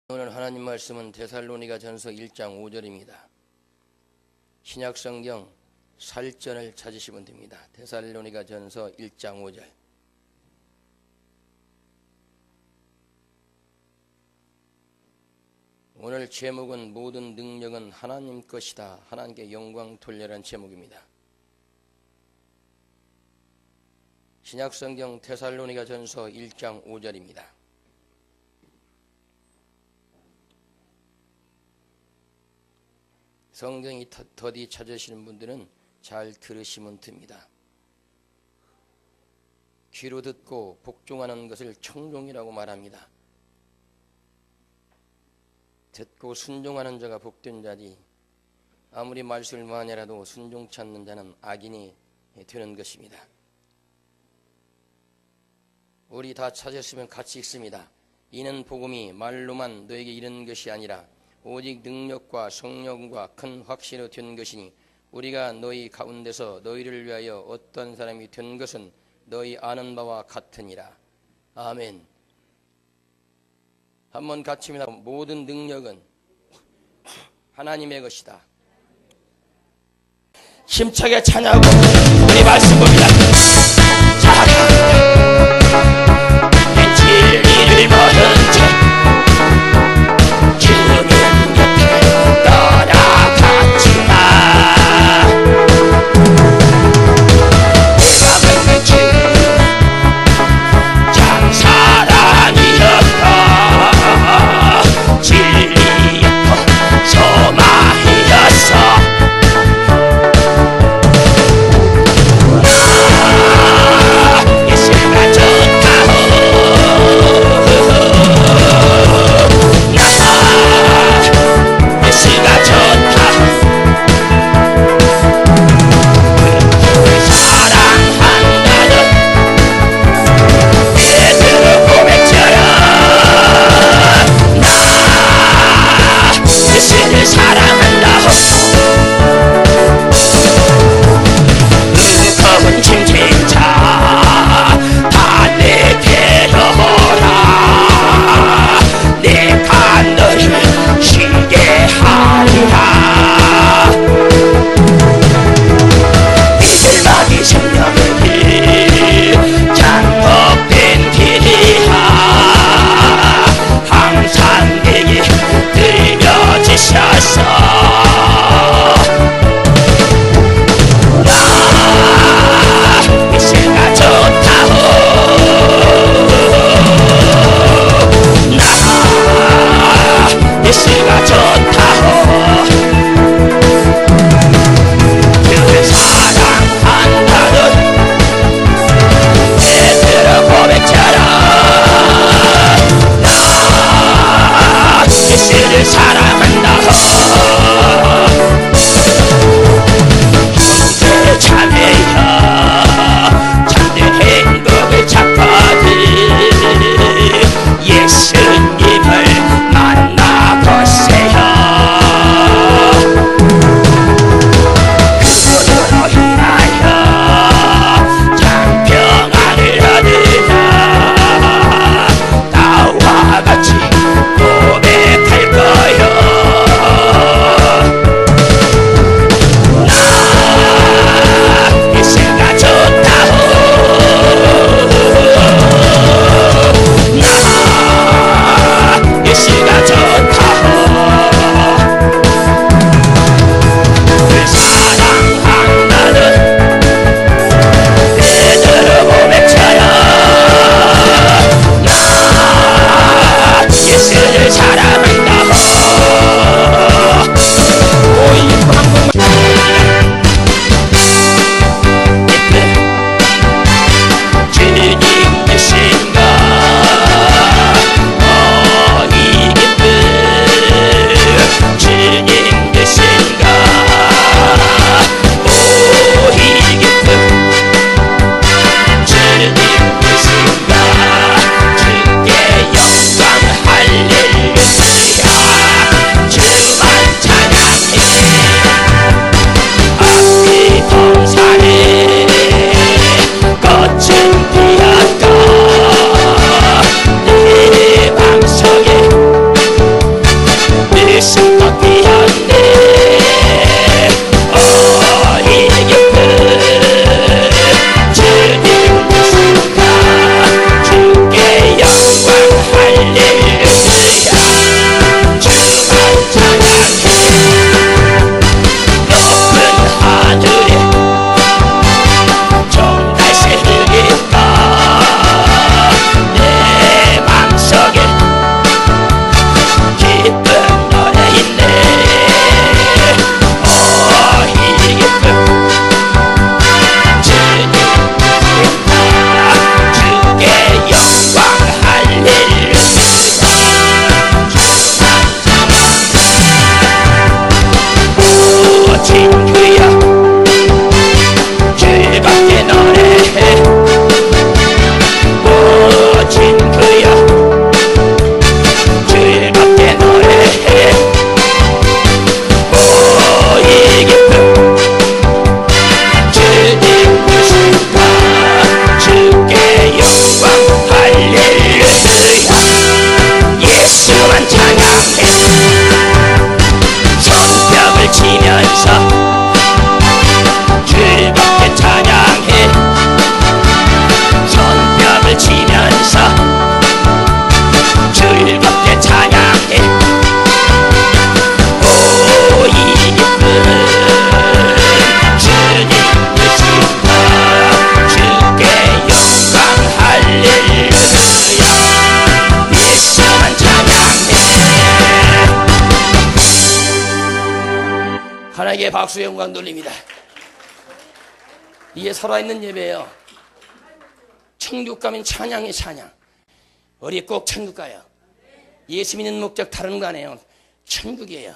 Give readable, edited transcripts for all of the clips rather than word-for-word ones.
오늘 하나님 말씀은 데살로니가 전서 1장 5절입니다. 신약성경 살전을 찾으시면 됩니다. 데살로니가 전서 1장 5절. 오늘 제목은 모든 능력은 하나님 것이다. 하나님께 영광 돌려라는 제목입니다. 신약성경 데살로니가 전서 1장 5절입니다. 성경이 더디 찾으시는 분들은 잘 들으시면 됩니다. 귀로 듣고 복종하는 것을 청종이라고 말합니다. 듣고 순종하는 자가 복된 자지, 아무리 말씀을 많이 해도 순종치 않는 자는 악인이 되는 것입니다. 우리 다 찾았으면 같이 읽습니다. 이는 복음이 말로만 너에게 이른 것이 아니라 오직 능력과 성령과 큰 확신으로 된 것이니, 우리가 너희 가운데서 너희를 위하여 어떤 사람이 된 것은 너희 아는 바와 같으니라. 아멘. 한번 같이 합니다. 모든 능력은 하나님의 것이다. 힘차게 찬양하고 우리 말씀 봅니다. 진리를 모든 자 예수 하나님께 박수 영광 돌립니다. 이게 살아있는 예배예요. 천국 가면 찬양이 찬양. 우리 꼭 천국 가요. 예수 믿는 목적 다른 거 아니에요. 천국이에요.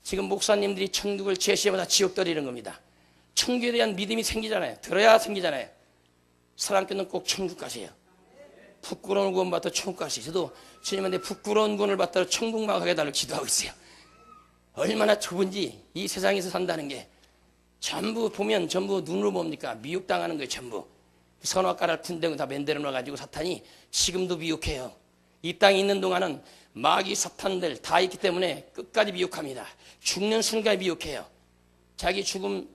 지금 목사님들이 천국을 제시하면 다 지옥 떨이는 겁니다. 천국에 대한 믿음이 생기잖아요. 들어야 생기잖아요. 사랑교는 꼭 천국 가세요. 부끄러운 구원 받아 천국 가세요. 저도 주님한테 부끄러운 구원을 받다 천국만 가게 달라고 기도하고 있어요. 얼마나 좁은지 이 세상에서 산다는 게 전부 보면 전부 눈으로 봅니까? 미혹당하는 거예요. 전부. 선악과를 푼대고 다 만들어 놔가지고 사탄이 지금도 미혹해요. 이 땅에 있는 동안은 마귀 사탄들 다 있기 때문에 끝까지 미혹합니다. 죽는 순간 미혹해요. 자기 죽음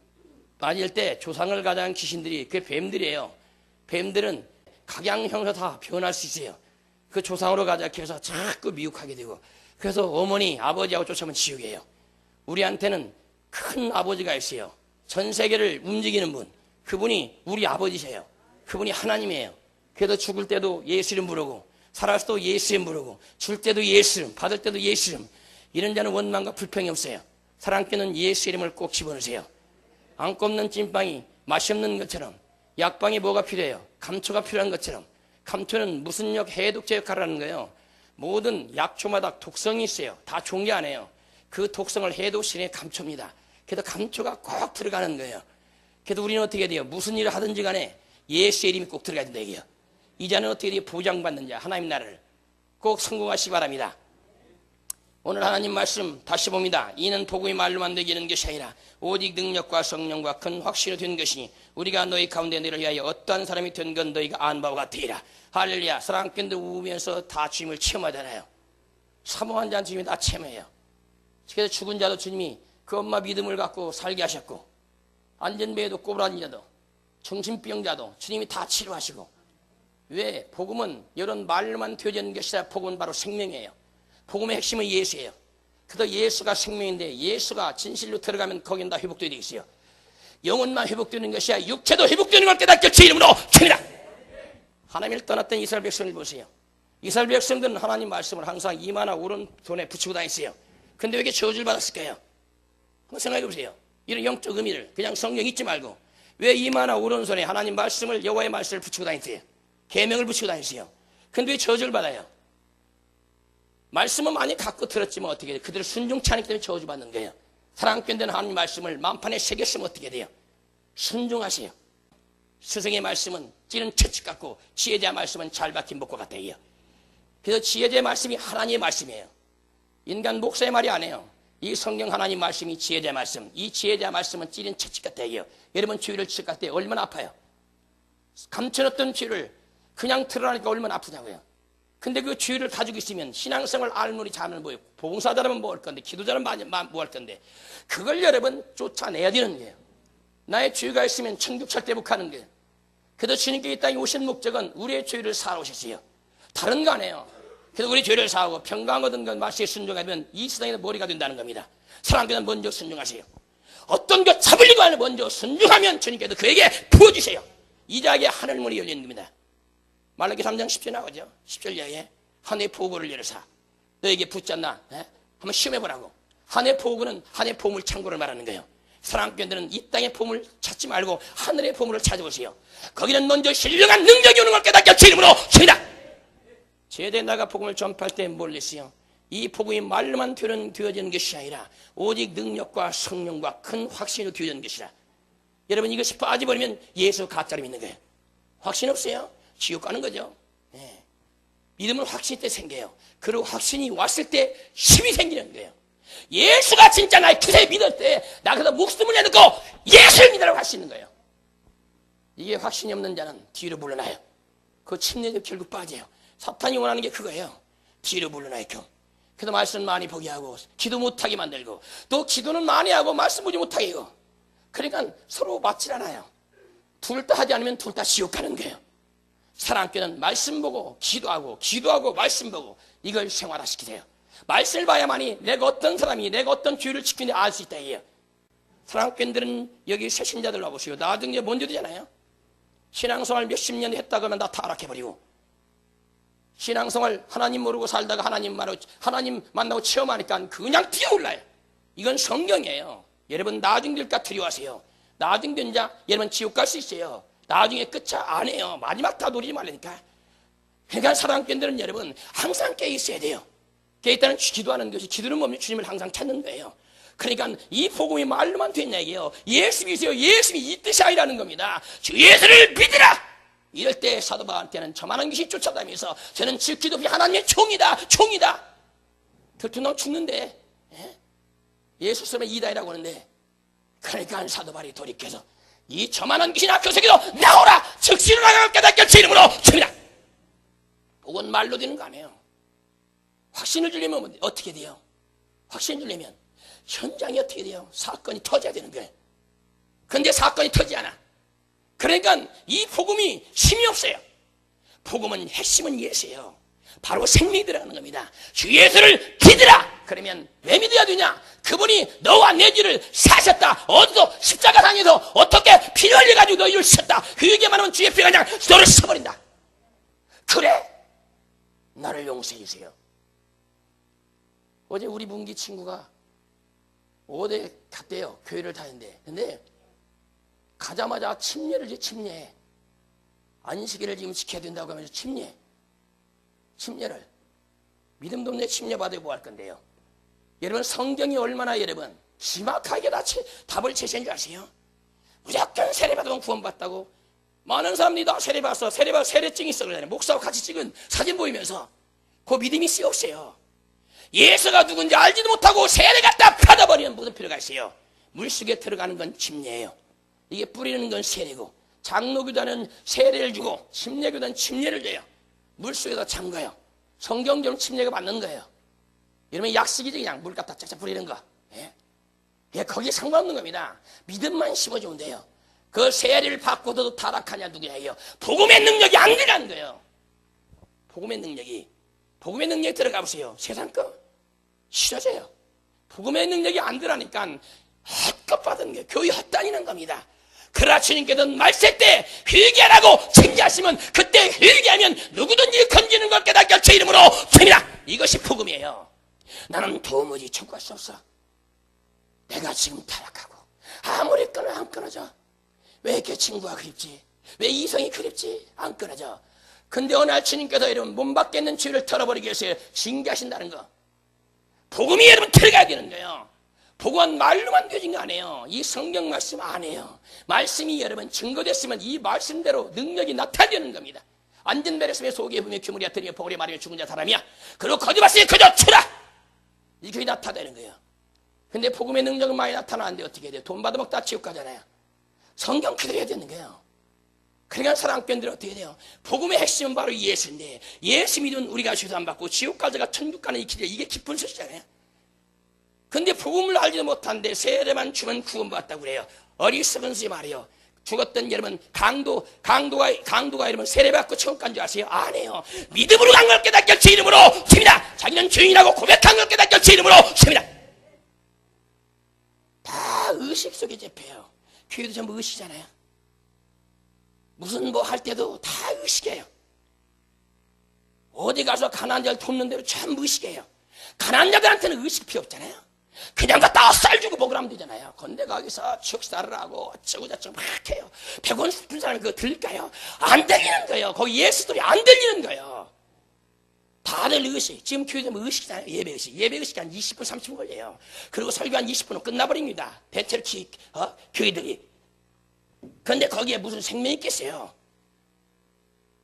맞을 때 조상을 가장한 귀신들이 그게 뱀들이에요. 뱀들은 각양형사 다 변할 수 있어요. 그 조상으로 가자 해서 자꾸 미혹하게 되고, 그래서 어머니 아버지하고 쫓아오면 지옥이에요. 우리한테는 큰 아버지가 있어요. 전 세계를 움직이는 분, 그분이 우리 아버지세요. 그분이 하나님이에요. 그래도 죽을 때도 예수 이름 부르고, 살아서 또 예수 이름 부르고, 줄 때도 예수 이름, 받을 때도 예수 이름. 이런 자는 원망과 불평이 없어요. 사랑교는 예수 이름을 꼭 집어넣으세요. 안 꼽는 찐빵이 맛이 없는 것처럼, 약방이 뭐가 필요해요? 감초가 필요한 것처럼, 감초는 무슨 해독제 역할을 하는 거예요. 모든 약초마다 독성이 있어요. 다 좋은 게 아니에요. 그 독성을 해독시키는 게 감초입니다. 그래서 감초가 꼭 들어가는 거예요. 그래서 우리는 어떻게 돼요? 무슨 일을 하든지 간에 예수의 이름이 꼭 들어가야 된다 이게요. 이 자는 어떻게 돼요? 보장받는 자, 하나님 나라를 꼭 성공하시기 바랍니다. 오늘 하나님 말씀 다시 봅니다. 이는 복음이 말로만 되기는 것이 아니라 오직 능력과 성령과 큰 확신이 된 것이니 우리가 너희 가운데 너희를 위하여 어떠한 사람이 된 건 너희가 아는 바와 같으리라. 할렐루야. 사랑꾼들 우면서 다 주님을 체험하잖아요. 사모한 자는 주님이 다 체험해요. 그래서 죽은 자도 주님이 그 엄마 믿음을 갖고 살게 하셨고, 안전배에도 꼬부라진 자도 정신병자도 주님이 다 치료하시고. 왜? 복음은 이런 말로만 되어지는 것이 아니라 복음은 바로 생명이에요. 복음의 핵심은 예수예요. 그래서 예수가 생명인데 예수가 진실로 들어가면 거긴 다 회복되어 있어요. 영혼만 회복되는 것이 아니라 육체도 회복되는 걸 깨닫게 주 이름으로 칩니다. 하나님을 떠났던 이스라엘 백성을 보세요. 이스라엘 백성들은 하나님 말씀을 항상 이마나 오른손에 붙이고 다녔어요. 근데 왜 이렇게 저주를 받았을까요? 한번 생각해 보세요. 이런 영적 의미를 그냥 성경 잊지 말고 왜 이마나 오른손에 하나님 말씀을, 여호와의 말씀을 붙이고 다니세요? 계명을 붙이고 다니세요. 근데 왜 저주를 받아요? 말씀은 많이 갖고 들었지만 어떻게 돼요? 그들을 순종치 않기 때문에 저주받는 거예요. 사랑꾼된 하나님 말씀을 만판에 새겼으면 어떻게 돼요? 순종하세요. 스승의 말씀은 찌는 채찍 같고 지혜자 말씀은 잘 박힌 목과 같아요. 그래서 지혜자의 말씀이 하나님의 말씀이에요. 인간 목사의 말이 아니에요. 이 성경 하나님 말씀이 지혜자 말씀, 이 지혜자 말씀은 찌린 채찍 같아요. 여러분 주위를 칠 때 얼마나 아파요? 감춰놨던 죄를 그냥 드러나니까 얼마나 아프냐고요. 근데 그 주의를 가지고 있으면 신앙성을 알물이 자면 뭐예요? 봉사자라면 뭐 할 건데, 기도자라면 뭐 할 건데, 그걸 여러분 쫓아내야 되는 거예요. 나의 주의가 있으면 천국 절대복하는 거예요. 그래서 주님께 이 땅에 오신 목적은 우리의 죄를 사러 오셨어요. 다른 거 아니에요. 그래서 우리 죄를 사하고 평강 얻은 것 말씀에 순종하면 이 세상에서 머리가 된다는 겁니다. 사랑하는 먼저 순종하세요. 어떤 것 잡으려고 하는 먼저 순종하면 주님께서 그에게 부어주세요. 이자에게 하늘문이 열리는 겁니다. 말라기 3장 10절 나오죠. 10절 이하에 하늘의 포구를 열어사 너에게 붙잡나 한번 시험해보라고. 하늘의 포구는 하늘의 보물 창고를 말하는 거예요. 사랑하는 교회들은 이 땅의 보물 찾지 말고 하늘의 보물을 찾아보세요. 거기는 먼저 신령한 능력이 오는 걸 깨닫게 주 이름으로 칩니다. 제대 나가 복음을 전파할 때 뭘 했어요? 이 복음이 말로만 되어지는 것이 아니라 오직 능력과 성령과 큰 확신으로 되어지는 것이라. 여러분 이것이 빠져버리면 예수 가짜로 믿는 거예요. 확신 없어요? 지옥 가는 거죠. 네. 믿음은 확신 때 생겨요. 그리고 확신이 왔을 때 힘이 생기는 거예요. 예수가 진짜 나의 구세 믿을 때 나 그래서 목숨을 내놓고 예수를 믿으라고 할 수 있는 거예요. 이게 확신이 없는 자는 뒤로 물러나요. 그 침례도 결국 빠져요. 사탄이 원하는 게 그거예요. 뒤로 물러나요. 그래서 말씀 많이 보게 하고 기도 못하게 만들고 또 기도는 많이 하고 말씀 보지 못하게 하고. 그러니까 서로 맞질 않아요. 둘 다 하지 않으면 둘 다 지옥 가는 거예요. 사랑교는 말씀 보고 기도하고 말씀 보고 이걸 생활화시키세요. 말씀을 봐야만이 내가 어떤 사람이 내가 어떤 죄를 지키는지 알 수 있다 이에요. 사랑교인들은 여기 새신자들 와보세요. 나중에 게 먼저 되잖아요. 신앙생활 몇십 년 했다고 하면 다 타락해버리고 신앙생활 하나님 모르고 살다가 하나님 만나고 체험하니까 그냥 뛰어올라요. 이건 성경이에요. 여러분 나중 될까 두려워하세요. 나중 된 자 여러분 지옥 갈 수 있어요. 나중에 끝이 안 해요. 마지막 다 노리지 말라니까. 그러니까 사랑꾼들은 여러분 항상 깨 있어야 돼요. 깨 있다는 기도하는 것이, 기도는 뭡니까? 주님을 항상 찾는 거예요. 그러니까 이 복음이 말로만 됐냐 이게요. 예수 믿으세요. 예수님이 이 뜻이 아니라는 겁니다. 주 예수를 믿으라. 이럴 때 사도 바울한테는 저만한 것이 쫓아다니면서 저는 지키도 없이 하나님의 총이다. 들투나면 죽는데 예수 쓰면 이다이라고 하는데, 그러니까 사도 바울이 돌이켜서 이 저만한 귀신아 그 새끼도 나오라. 즉시로 나가 깨닫게 제 이름으로 줍니다. 그건 말로 되는 거 아니에요. 확신을 주려면 어떻게 돼요? 확신을 주려면 현장이 어떻게 돼요? 사건이 터져야 되는 거예요. 그런데 사건이 터지지 않아. 그러니까 이 복음이 힘이 없어요. 복음은 핵심은 예수예요. 바로 생명이 들어가는 겁니다. 주 예수를 믿으라. 그러면 왜 믿어야 되냐? 그분이 너와 내 죄를 사셨다. 어디서 십자가상에서 어떻게 피를 흘려가지고 너희를 씻었다. 그 얘기만 하면 주의 피가 그냥 너를 씻어버린다. 그래 나를 용서해 주세요. 어제 우리 문기 친구가 어디 갔대요. 교회를 다니는데. 근데 가자마자 침례를 침례. 안식일을 지금 지켜야 된다고 하면서 침례를 믿음도 없네 침례 받으고 할 건데요. 여러분 성경이 얼마나 여러분 심각하게 답을 제시한 줄 아세요? 무조건 세례 받으면 구원받다고. 많은 사람들이 다 세례 받았어. 세례증이 있어 그러잖아요. 목사와 같이 찍은 사진 보이면서 그 믿음이 씨 없어요. 예수가 누군지 알지도 못하고 세례 갖다 받아버리면 무슨 필요가 있어요? 물속에 들어가는 건 침례예요. 이게 뿌리는 건 세례고, 장로교단은 세례를 주고 침례교단은 침례를 줘요. 물속에다 잠가요. 성경적으로 침례가 받는 거예요. 이러면 약식이지 그냥 물 갖다 쫙쫙 뿌리는 거. 예, 거기에 상관없는 겁니다. 믿음만 심어주면 돼요. 그 세례를 받고도 타락하냐 누구냐요? 복음의 능력이 안 들어가는 거예요. 복음의 능력이 들어가 보세요. 세상 거 싫어져요. 복음의 능력이 안 들어가니까 헛것 받은 게 교회 헛다니는 겁니다. 그러나 주님께서는 말세 때 회개하라고 징계하시면 그때 회개하면 누구든지 건지는 것 깨닫게 제 이름으로 줍니다. 이것이 복음이에요. 나는 도무지 청구할 수 없어. 내가 지금 타락하고 아무리 끊어 안 끊어져. 왜 이렇게 친구가 그립지? 왜 이성이 그립지? 안 끊어져. 근데 어느 날 주님께서 여러분 몸 밖에 있는 죄를 털어버리기 위해서 징계하신다는 거. 복음이 여러분 들어가야 되는 거예요. 복음은 말로만 되진 거 아니에요. 이 성경 말씀 안 해요. 말씀이 여러분 증거됐으면 이 말씀대로 능력이 나타나는 겁니다. 안전벨에서의 속에 보면 규물이야 들이며 보글에 말하며 죽은 자 사람이야. 그리고 거짓말씀이 그저 추라. 이게 나타나는 거예요. 근데 복음의 능력은 많이 나타나는데 어떻게 돼요? 돈 받아먹다 지옥 가잖아요. 성경 그대로 해야 되는 거예요. 그러니까 사랑꾼들은 어떻게 돼요? 복음의 핵심은 바로 예수인데, 예수 믿으면 우리가 죄도 안 받고 지옥 가자가 천국 가는 이 길이야. 이게 깊은 소식이잖아요. 근데 복음을 알지도 못하는데 세례만 주면 구원받았다고 그래요. 어리석은 소리 말이에요. 죽었던 여러분 강도가 여러분 세례받고 천국 간 줄 아세요? 안 해요. 믿음으로 간 걸 깨닫게 제 이름으로 줍니다. 자기는 주인이라고 고백한 걸 깨닫게 제 이름으로 줍니다. 다 의식 속에 잡혀요. 교회도 전부 의식이잖아요. 무슨 뭐 할 때도 다 의식이에요. 어디 가서 가난한 자를 돕는 대로 전부 의식이에요. 가난한 자들한테는 의식 필요 없잖아요. 그냥 갖다 쌀 주고 먹으라면 되잖아요. 근데 거기서 축사를 하고 어쩌고저쩌고 막 해요. 100원 준 사람이 그거 들릴까요? 안 들리는 거예요. 거기 예수들이 안 들리는 거예요. 다들 의식. 지금 교회에 의식이잖아요. 예배의식 한 20분 30분 걸려요. 그리고 설교 한 20분은 끝나버립니다. 대체로 교회들이. 근데 거기에 무슨 생명이 있겠어요?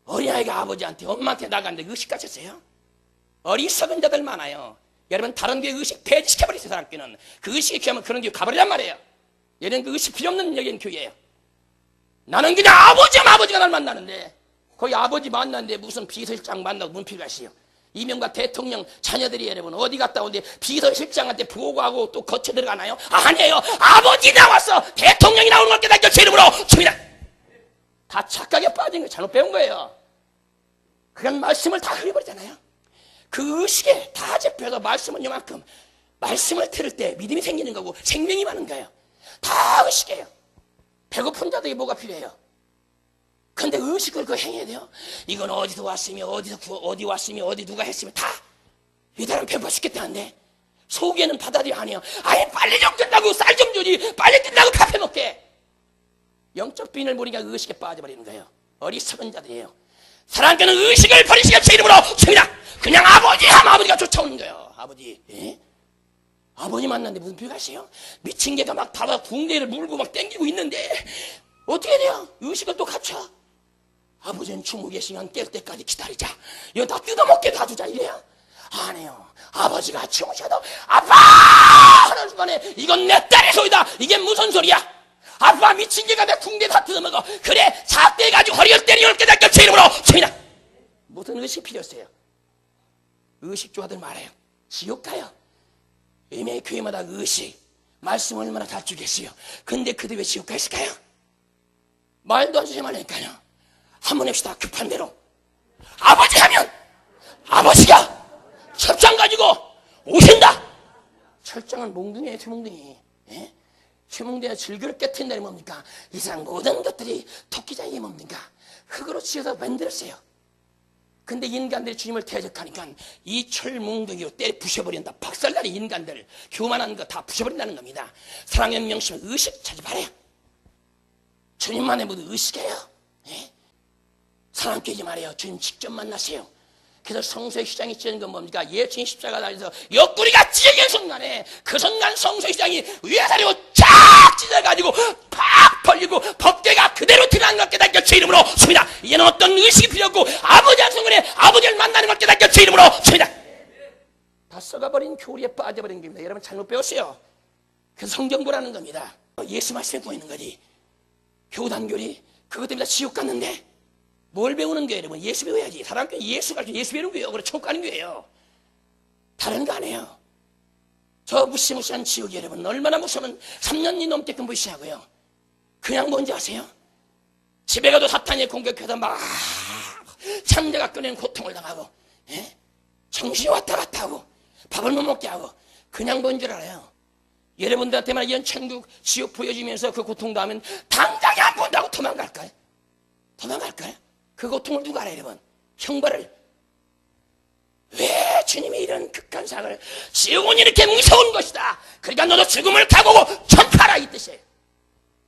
어린아이가 아버지한테 엄마한테 나갔는데 의식 가졌어요? 어리석은 자들 많아요. 여러분 다른 교회 의식 폐지시켜버리세요. 사람끼는 그 의식이 필요하면 그런 교회 가버리란 말이에요. 얘는 그 의식 필요 없는 여기는 교회예요. 나는 그냥 아버지가 날 만나는데 거기 아버지 만났는데 무슨 비서실장 만나고 문필 가시요. 이명박 대통령 자녀들이 여러분 어디 갔다 오는데 비서실장한테 보고하고 또 거쳐 들어가나요? 아니에요. 아버지 나왔어. 대통령이 나오는 걸 깨닫게 제 이름으로 줍니다. 다 착각에 빠진 거예요. 잘못 배운 거예요. 그냥 말씀을 다 흘려버리잖아요. 그 의식에 다 잡혀서 말씀은 요만큼 말씀을 들을 때 믿음이 생기는 거고 생명이 많은 거예요. 다 의식이에요. 배고픈 자들이 뭐가 필요해요? 근데 의식을 그 행해야 돼요. 이건 어디서 왔으며 어디 왔으며 어디 누가 했으며 다 이 사람 배고파 죽겠다는데 속에는 받아들여 안 해요. 아예 빨리 좀 끝나고 쌀 좀 주지, 빨리 끝나고 카페 먹게. 영적 비인을 모르니까 의식에 빠져버리는 거예요. 어리석은 자들이에요. 사랑하는 의식을 버리시게 제 이름으로 칩니다. 그냥 아버지 하면 아버지가 쫓아오는 거예요. 아버지. 예? 아버지 만났는데 무슨 비가세요? 미친 개가 막 바다 붕대를 물고 막 땡기고 있는데 어떻게 돼요? 의식을 또 갖춰. 아버지는 주무계 시간 깰 때까지 기다리자. 이거 다 뜯어먹게 놔두자 이래요? 안 해요. 아버지가 주무셔도 아빠 하는 순간에 이건 내 딸의 소리다. 이게 무슨 소리야? 아빠 미친 개가 내 붕대 다 뜯어먹어. 그래 잣대가지고 허리를 때리는 깨닫게 제 이름으로 칩니다. 무슨 의식 필요했어요? 의식주아들 말해요. 지옥 가요. 매일 교회마다 의식 말씀 얼마나 가르치겠어요. 근데 그들 왜 지옥 가 있을까요? 말도 안 되지 말라니까요. 한번 해봅시다. 급한 대로 아버지 하면 아버지가 철장 가지고 오신다. 철장은 몽둥이에요. 쇠몽둥이. 예? 쇠몽둥이가 질그릇 깨트린다니 뭡니까? 이 세상 모든 것들이 토끼장이 뭡니까? 흙으로 지어서 만들었어요. 근데 인간들이 주님을 대적하니까 이 철몽둥이로 때려 부셔버린다. 박살나는 인간들 교만한 거 다 부셔버린다는 겁니다. 사랑의 명심은 의식 찾지 말아요. 주님만의 모두 의식이에요. 예? 사람 깨지 말아요. 주님 직접 만나세요. 그래서 성소의 시장이 찢어진 건 뭡니까? 예수님 십자가 달려서 옆구리가 찢어진 순간에 그 순간 성소의 시장이 위아래로 쫙 찢어가지고 팍 벌리고 법궤가 그대로 드러난 것 깨닫게 제 이름으로 칩니다. 이제는 어떤 의식이 필요 없고 아버지 한 순간에 아버지를 만나는 것 깨닫게 제 이름으로 칩니다. 다 썩어버린 교리에 빠져버린 겁니다. 여러분 잘못 배웠어요. 그래서 성경 보라는 겁니다. 예수 말씀에 보이는 거지. 교단교리 그것 때문에 지옥 갔는데 뭘 배우는 거예요, 여러분? 예수 배워야지. 사람께 예수 가르쳐 예수 배우는 거예요. 그래, 천국 가는 거예요. 다른 거 아니에요. 저 무시무시한 지옥이 여러분 얼마나 무서우면 3년이 넘게끔 무시하고요. 그냥 뭔지 아세요? 집에 가도 사탄이 공격해서 막 참자가 꺼낸 고통을 당하고 예? 정신이 왔다 갔다 하고 밥을 못 먹게 하고 그냥 뭔 줄 알아요? 여러분들한테만 이런 천국 지옥 보여지면서 그 고통 당하면 당장에 안 본다고 도망갈까요? 도망갈까요? 그 고통을 누가 알아요, 여러분? 형벌을. 왜 주님이 이런 극한 상을 지옥은 이렇게 무서운 것이다. 그러니까 너도 죽음을 각오하고 전파라 이 뜻이에요.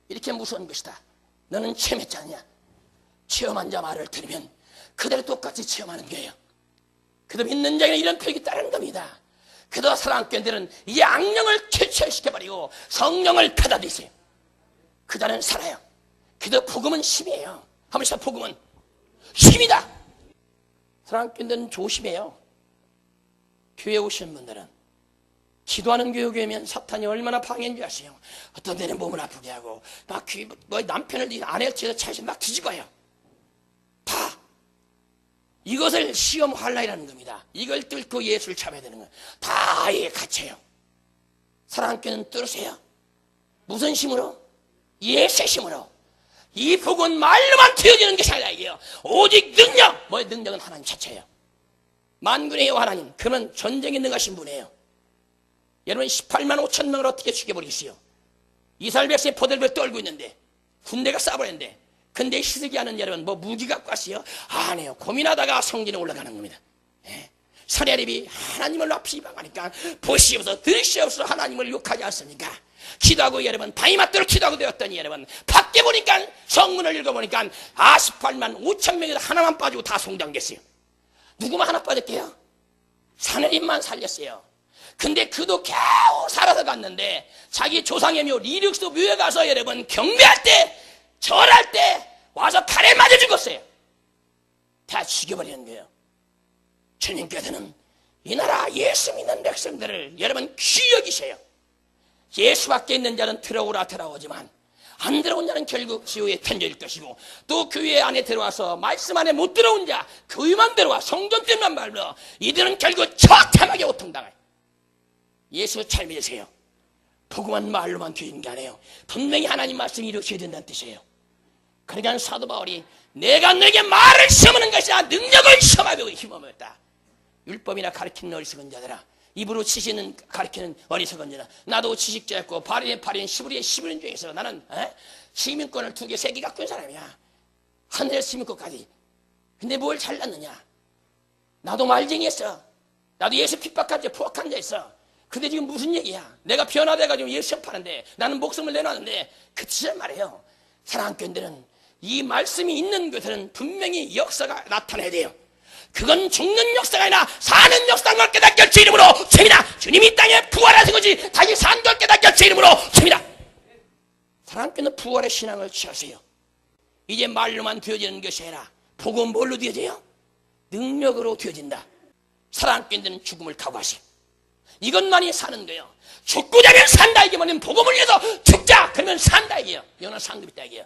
이렇게 무서운 것이다. 너는 체험했지 않냐? 체험한 자 말을 들으면 그대로 똑같이 체험하는 거예요. 그도 믿는 자에게는 이런 표익이 따르는 겁니다. 그도 사랑하는 자들은 이 악령을 퇴출시켜버리고 성령을 받아들이세요. 그 자는 살아요. 그도 복음은 힘이에요. 하면서 복음은 힘이다. 사랑하는 자들은 조심해요. 교회 오시는 분들은 기도하는 교회면 사탄이 얼마나 방해인지 아세요? 어떤 데는 몸을 아프게 하고 막 남편을 아내를 뒤에서 차에서 막 뒤집어요. 다 이것을 시험 환란이라는 겁니다. 이걸 뚫고 예수를 잡아야 되는 거예요. 다 아예 갇혀요. 사랑하는 교회는 뚫으세요. 무슨 힘으로? 예수의 힘으로. 이 복은 말로만 되어지는 것이 아니라 이게요. 오직 능력. 뭐의 능력은 하나님 자체예요. 만군의 여호와 하나님. 그러면 전쟁에 능하신 분이에요. 여러분 18만 5천 명을 어떻게 죽여버리겠어요? 이스라엘 백성이 포도를 떨고 있는데 군대가 쏴버렸는데 근데 히스기야는 여러분 뭐 무기 갖고 왔어요? 아니에요. 고민하다가 성전에 올라가는 겁니다. 예. 선야립이 하나님을 높이 방하니까 보시옵소서 들으시옵소서 하나님을 욕하지 않습니까? 기도하고 여러분 바위 맞도록 기도하고 되었더니 여러분 밖에 보니까 성문을 읽어보니까 48만 5천 명에서 하나만 빠지고 다 송장됐어요. 누구만 하나 빠졌게요? 선야립만 살렸어요. 근데 그도 겨우 살아서 갔는데 자기 조상의 묘 리륵스 묘에 가서 여러분 경배할 때 절할 때 와서 칼에 맞아 죽었어요. 다 죽여버리는 거예요. 주님께서는 이 나라 예수 믿는 백성들을 여러분 귀히 여기세요. 예수밖에 있는 자는 들어오라 들어오지만 안 들어온 자는 결국 지옥에 던질 것이고 또 교회 안에 들어와서 말씀 안에 못 들어온 자 교회만 들어와 성전 때만 말로 이들은 결국 처참하게 고통당해요. 예수 잘 믿으세요. 복음한 말로만 되는 게 아니에요. 분명히 하나님 말씀이 이루어져야 된다는 뜻이에요. 그러니까 사도 바울이 내가 너에게 말을 시험하는 것이 아니라 능력을 시험하며 힘없다. 율법이나 가르치는 어리석은 자들아 입으로 지시는 가르치는 어리석은 자들아 나도 지식자였고 바리에 10일의 중에서 나는 시민권을 2개 3개 갖고 있는 사람이야. 하늘의 시민권까지. 근데 뭘 잘났느냐? 나도 말쟁이였어. 나도 예수 핍박한 자 포악한 자였어. 근데 지금 무슨 얘기야? 내가 변화돼가지고 예수 접하는데 나는 목숨을 내놨는데 그치란 말이에요. 사랑하는 교인들은 이 말씀이 있는 곳에는 분명히 역사가 나타나야 돼요. 그건 죽는 역사가 아니라 사는 역사인 걸 깨닫게 주 이름으로 칩니다. 주님이 이 땅에 부활하신 것이 다시 산 걸 깨닫게 주 이름으로 칩니다. 사랑하는 교인은 부활의 신앙을 취하세요. 이제 말로만 되어지는 것이 아니라 복음 뭘로 되어져요? 능력으로 되어진다. 사랑하는 교인들은 죽음을 각오하세요. 이것만이 사는 거예요. 죽고자 하면 산다 이게 뭐냐면 복음을 위해서 죽자 그러면 산다 이게요. 영원한 상급이 있다 이게요.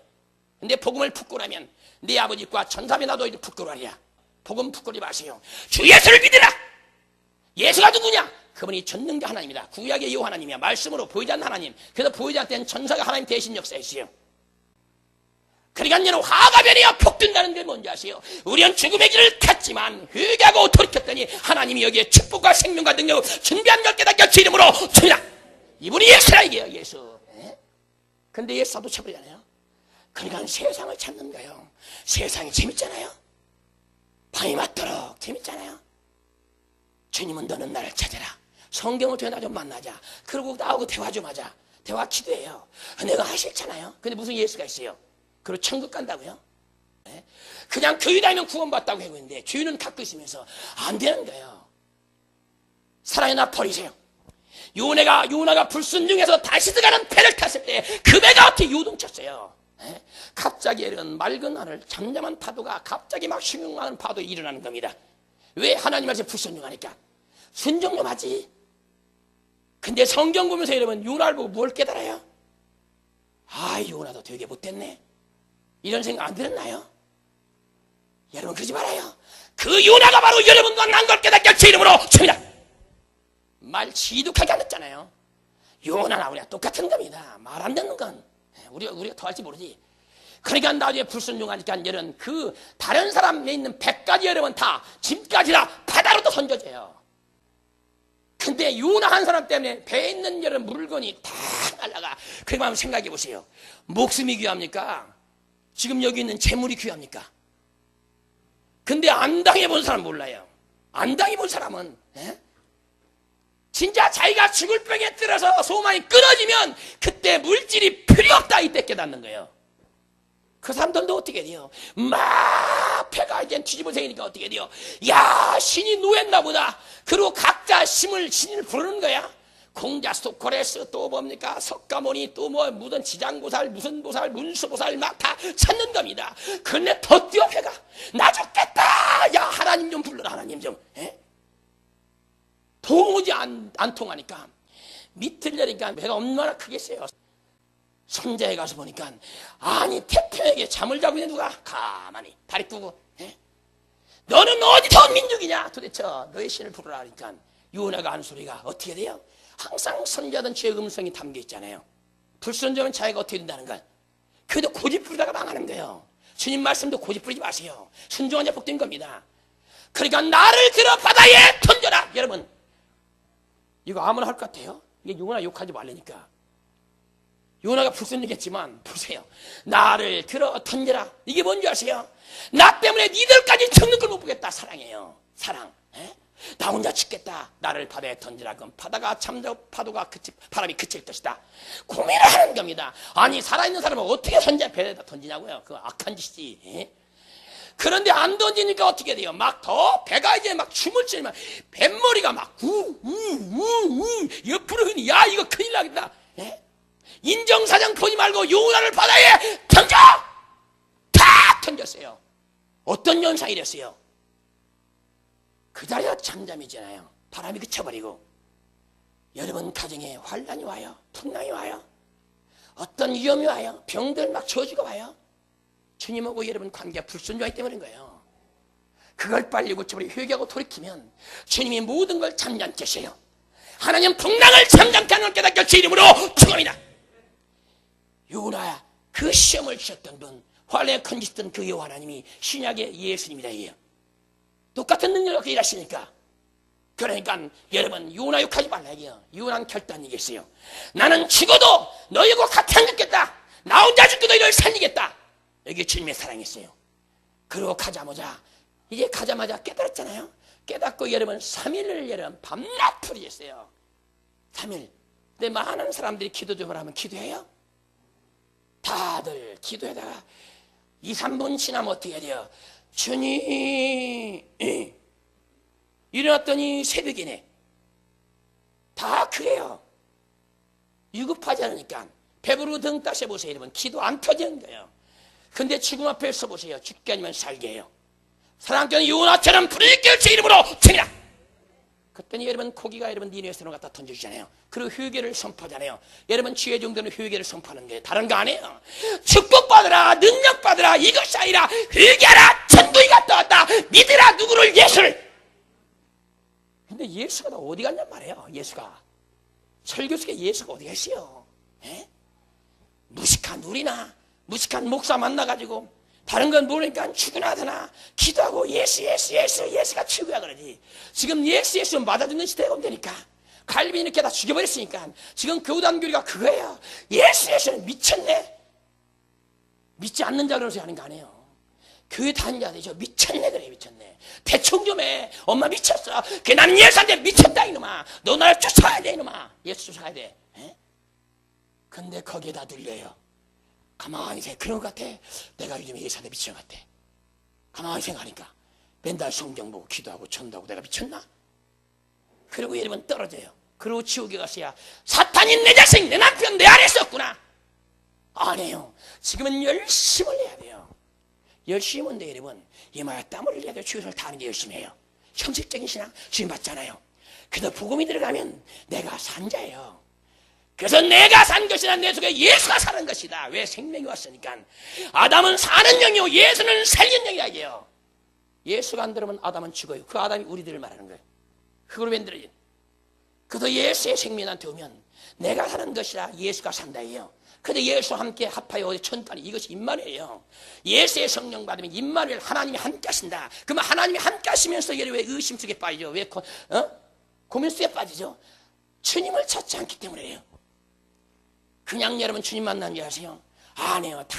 근데 복음을 부끄러우면 네 아버지과 천사비 나도 부끄러워하리라. 복음 부끄러지 마세요. 주 예수를 믿으라. 예수가 누구냐? 그분이 전능자 하나님이다. 구약의 여호와 하나님이야. 말씀으로 보이지 않는 하나님. 그래서 보이지 않는 천사가 하나님 대신 역사했어요. 그러니까 여러분 화가 변이여 폭든다는 게 뭔지 아세요? 우리는 죽음의 길을 갔지만 회개하고 돌이켰더니 하나님이 여기에 축복과 생명과 능력을 준비한 걸 깨닫게 주 이름으로 줍니다. 이분이 예수라 이게요. 예수. 근데 예수 사도 쳐버리잖아요. 그러니까 세상을 찾는 거예요. 세상이 재밌잖아요. 밤이 맞도록 재밌잖아요. 주님은 너는 나를 찾아라. 성경을 통해 나 좀 만나자. 그러고 나하고 대화 좀 하자. 대화 기도해요. 내가 하실잖아요. 근데 무슨 예수가 있어요? 그리고 천국 간다고요? 그냥 교회 다니면 구원받다고 하고 있는데 주인은 갖고 있으면서 안 되는 거예요. 사랑의 나 버리세요. 요나가 불순종해서 다시 들어가는 배를 탔을 때 그 배가 어떻게 요동쳤어요. 갑자기 이런 맑은 하늘 잠잠한 파도가 갑자기 막 흉흉하는 파도에 일어나는 겁니다. 왜? 하나님 말씀에 불순종하니까. 순종 좀 하지. 근데 성경 보면서 여러분 요나를 보고 뭘 깨달아요? 아 요나도 되게 못됐네 이런 생각 안 들었나요? 여러분 그러지 말아요. 그 요나가 바로 여러분과 난 걸 깨닫게 제 이름으로 칩니다. 말 지독하게 안 했잖아요. 요나나 우리가 똑같은 겁니다. 말 안 듣는 건 우리가 더 할지 모르지. 그러니까 나중에 불순종하니까 여러분 그 다른 사람에 있는 100가지 여러분 다 짐까지 다 바다로 또 던져져요. 근데 요나 한 사람 때문에 배에 있는 여러분 물건이 다 날아가. 그러니까 한번 생각해 보세요. 목숨이 귀합니까? 지금 여기 있는 재물이 귀합니까? 근데 안 당해본 사람 몰라요. 안 당해본 사람은 진짜 자기가 죽을 병에 들어서 소망이 끊어지면 그때 물질이 필요 없다 이때 깨닫는 거예요. 그 사람들도 어떻게 돼요? 막 배가 이제 뒤집어 생기니까 어떻게 돼요? 야 신이 노했나 보다. 그리고 각자 신을 부르는 거야. 공자, 소코레스, 또 뭡니까? 석가모니, 또 뭐 무슨 지장보살, 무슨 보살, 문수보살 막 다 찾는 겁니다. 근데 더 뛰어 배가. 나 죽겠다. 야 하나님 좀 불러라. 하나님 좀. 도무지 안 통하니까 밑을 내리니까 배가 얼마나 크겠어요. 손자에 가서 보니까 아니 태평하게 잠을 자고 있는 누가 가만히 다리 끄고 너는 어디서 온 민족이냐 도대체 너의 신을 부르라 하니까 요나가 한 소리가 어떻게 돼요? 항상 선지하던 죄의 음성이 담겨 있잖아요. 불순종은 자기가 어떻게 된다는 걸. 그래도 고집 부리다가 망하는 거예요. 주님 말씀도 고집 부리지 마세요. 순종한 자 복된 겁니다. 그러니까 나를 들어 바다에 던져라. 여러분 이거 아무나 할 것 같아요? 이게 요나 욕하지 말라니까. 요나가 불순종했지만 보세요. 나를 들어 던져라. 이게 뭔지 아세요? 나 때문에 니들까지 죽는 걸 못 보겠다. 사랑해요. 사랑. 나 혼자 죽겠다. 나를 바다에 던지라. 그럼 바다가 잠자고 파도가 바람이 그칠 것이다. 고민을 하는 겁니다. 아니 살아있는 사람은 어떻게 선자 배에다 던지냐고요. 그거 악한 짓이지. 그런데 안 던지니까 어떻게 돼요? 막 더 배가 이제 막 춤을 추면 뱃머리가 막 옆으로 흐니. 야 이거 큰일 나겠다. 인정사정 보지 말고 요나를 바다에 던져! 탁 던졌어요. 어떤 현상이 됐어요? 그 자리가 잠잠이잖아요. 바람이 그쳐버리고. 여러분 가정에 환란이 와요. 풍랑이 와요. 어떤 위험이 와요. 병들 막 저주가 와요. 주님하고 여러분 관계가 불순종하기 때문인 거예요. 그걸 빨리 고쳐버리고 회개하고 돌이키면 주님이 모든 걸 잠잠케 하셔요. 하나님 풍랑을 잠잠케 하는 깨닫게 주 이름으로 축원합니다. 요나 그 시험을 주셨던 분, 환란에 건지셨던 그 여호와 하나님이 신약의 예수님이다 이에요. 똑같은 능력으로 일하시니까. 그러니까 여러분 요나 욕하지 말라 이게요. 요나는 결단이 있어요. 나는 죽어도 너희하고 같이 안 죽겠다. 나 혼자 죽고 너희를 살리겠다. 여기 주님의 사랑이었어요. 그리고 가자마자 이제 가자마자 깨달았잖아요. 깨닫고 여러분 3일을 여러분 밤낮 풀이했어요. 3일. 근데 많은 사람들이 기도 좀 하면 기도해요? 다들 기도에다가 2, 3분 지나면 어떻게 해야 돼요? 주님. 일어났더니 새벽이네. 다 그래요. 유급하지 않으니까. 배부르고 등 따셔보세요. 여러분 기도 안 터지는 거예요. 근데 죽음 앞에 서보세요. 죽게 아니면 살게 해요. 사랑하는 요나처럼 불일결 제 이름으로 청이라. 그랬더니 여러분 고기가 여러분 니네 손을 갖다 던져주잖아요. 그리고 회개를 선포하잖아요. 여러분 지혜 정도는 회개를 선포하는 게 다른 거 아니에요. 축복받으라 능력받으라 이것이 아니라 회개하라 천국이가 떠왔다 믿으라 누구를 예수를. 근데 예수가 어디 갔냔 말이에요. 예수가 설교 속에 예수가 어디 계시요? 무식한 우리나 무식한 목사 만나가지고 다른 건 모르니까 죽으나 기도하고 예수가 최고야 그러지. 지금 예수 맞아주는 시대가 온다니까. 갈비 이렇게 다 죽여버렸으니까 지금 교단교리가 그거예요. 예수는 미쳤네. 믿지 않는 자 그러면서 하는 거 아니에요. 교회 다니는 자들이 미쳤네 그래. 미쳤네. 대충 좀 해. 엄마 미쳤어. 그게 나는 예수한테 미쳤다 이놈아. 너 나를 쫓아야 돼 이놈아. 예수 쫓아야 돼. 근데 거기에다 들려요. 가만히 생각해. 그런 것 같아. 내가 요즘에 예수한테 미친 것 같아. 가만히 생각하니까 맨날 성경 보고 기도하고 전도하고 내가 미쳤나? 그리고 여러분 떨어져요. 그리고 지옥에 가서야 사탄이 내 자식 내 남편 내 안에 있었구나. 아니에요. 지금은 열심을 해야 돼요. 열심히 뭔데 여러분 이마에 땀을 흘려야 돼요. 주유소를 다 하는데 열심히 해요. 형식적인 신앙 주님 받잖아요. 그래서 복음이 들어가면 내가 산 자예요. 그래서 내가 산 것이나 내 속에 예수가 사는 것이다. 왜? 생명이 왔으니까. 아담은 사는 영이요 예수는 살리는 영이라 이게요. 예수가 안 들으면 아담은 죽어요. 그 아담이 우리들을 말하는 거예요. 흙으로 만들어진. 그래서 예수의 생명이 나한테 오면 내가 사는 것이라 예수가 산다예요. 근데 예수와 함께 합하여 천간이 이것이 임마누엘이에요. 예수의 성령 받으면 임마누엘 하나님이 함께 하신다. 그러면 하나님이 함께 하시면서 얘를 왜 의심 속에 빠지죠? 왜 고민 속에 빠지죠? 주님을 찾지 않기 때문이에요. 그냥 여러분 주님 만난 줄 아세요? 아니에요. 다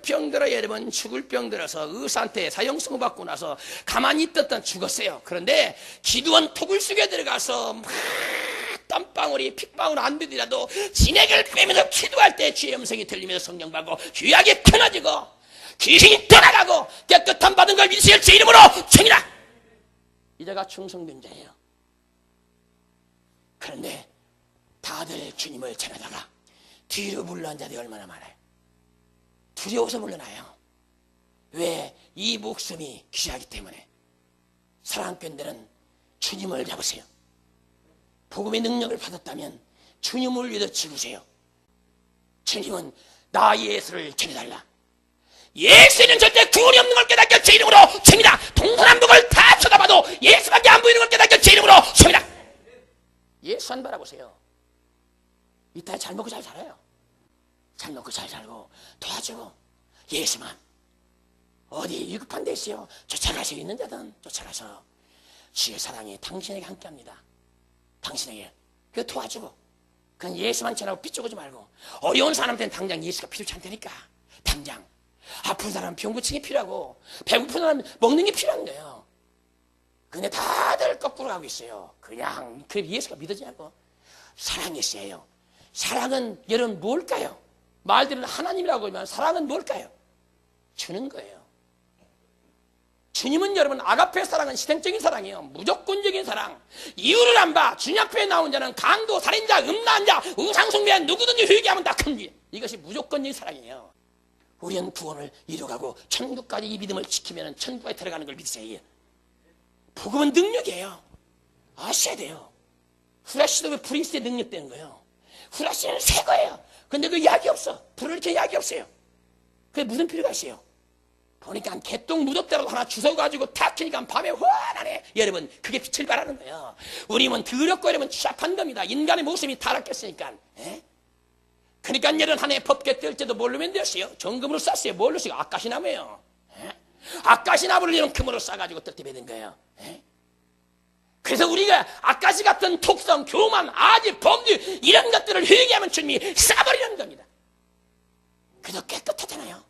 병들어 여러분 죽을 병들어서 의사한테 사형선고 받고 나서 가만히 있었던 죽었어요. 그런데 기도원 토굴 속에 들어가서 막 땀방울이 핏방울 안 되더라도 진액을 빼면서 기도할 때 주의 음성이 들리면서 성령 받고 귀하게 편해지고 귀신이 떠나가고 깨끗함 받은 걸 믿으세요. 제 이름으로 청이라. 이자가 충성된 자예요. 그런데 다들 주님을 찾아다가 뒤로 물러난 자들이 얼마나 많아요. 두려워서 물러나요. 왜? 이 목숨이 귀하기 때문에. 사랑하는 교인들은 주님을 잡으세요. 복음의 능력을 받았다면 주님을 위해서 죽으세요. 주님은 나 예수를 전해달라. 예수는 절대 구원이 없는 걸 깨닫게 제 이름으로 칩니다. 동서남북을 다 쳐다봐도 예수밖에 안 보이는 걸 깨닫게 제 이름으로 칩니다. 예수 안 바라보세요. 이따 잘 먹고 잘 살아요. 잘 먹고 잘 살고 도와주고 예수만. 어디 위급한 데 있어요. 쫓아가서 있는 자든 쫓아가서 주의 사랑이 당신에게 함께합니다. 당신에게. 그거 도와주고 그냥 예수만 전하고 삐죽하지 말고. 어려운 사람한테는 당장 예수가 필요치 않다니까. 당장 아픈 사람은 병 고치는 게 필요하고 배고픈 사람은 먹는 게 필요한 거예요. 근데 다들 거꾸로 가고 있어요. 그냥 그 예수가 믿어지지 않고. 사랑이 있어요. 사랑은 여러분 뭘까요? 말들은 하나님이라고 하면 사랑은 뭘까요? 주는 거예요. 주님은 여러분 아가페 사랑은 희생적인 사랑이에요. 무조건적인 사랑. 이유를 안 봐. 주님 앞에 나온 자는 강도, 살인자, 음란한 자, 우상숭배한 누구든지 회개하면 다 큽니다. 이것이 무조건적인 사랑이에요. 우리는 구원을 이루어가고 천국까지 이 믿음을 지키면 천국에 들어가는 걸 믿으세요. 복음은 능력이에요. 아셔야 돼요. 후라시도 왜 불이 있어야 능력되는 거예요. 후라시는 새 거예요. 근데 그 약이 없어. 불을 이렇게 약이 없어요. 그게 무슨 필요가 있어요? 보니까 개똥 무덤대로 하나 주워가지고 탁 키니까 밤에 환하네. 여러분 그게 빛을 발하는 거예요. 우리는 더럽고 여러분 취약한 겁니다. 인간의 모습이 타락했으니까. 그러니까 여러분 한 해 법궤 뜰 때도 뭘로 만들었어요? 정금으로 쌌어요. 뭘로 쓰고? 아까시나무예요. 아까시나무를 이런 금으로 싸가지고 뜰 때 맺은 거예요. 그래서 우리가 아까시 같은 톡성, 교만, 아지, 범죄 이런 것들을 회개하면 주님이 싸버리는 겁니다. 그래서 깨끗하잖아요.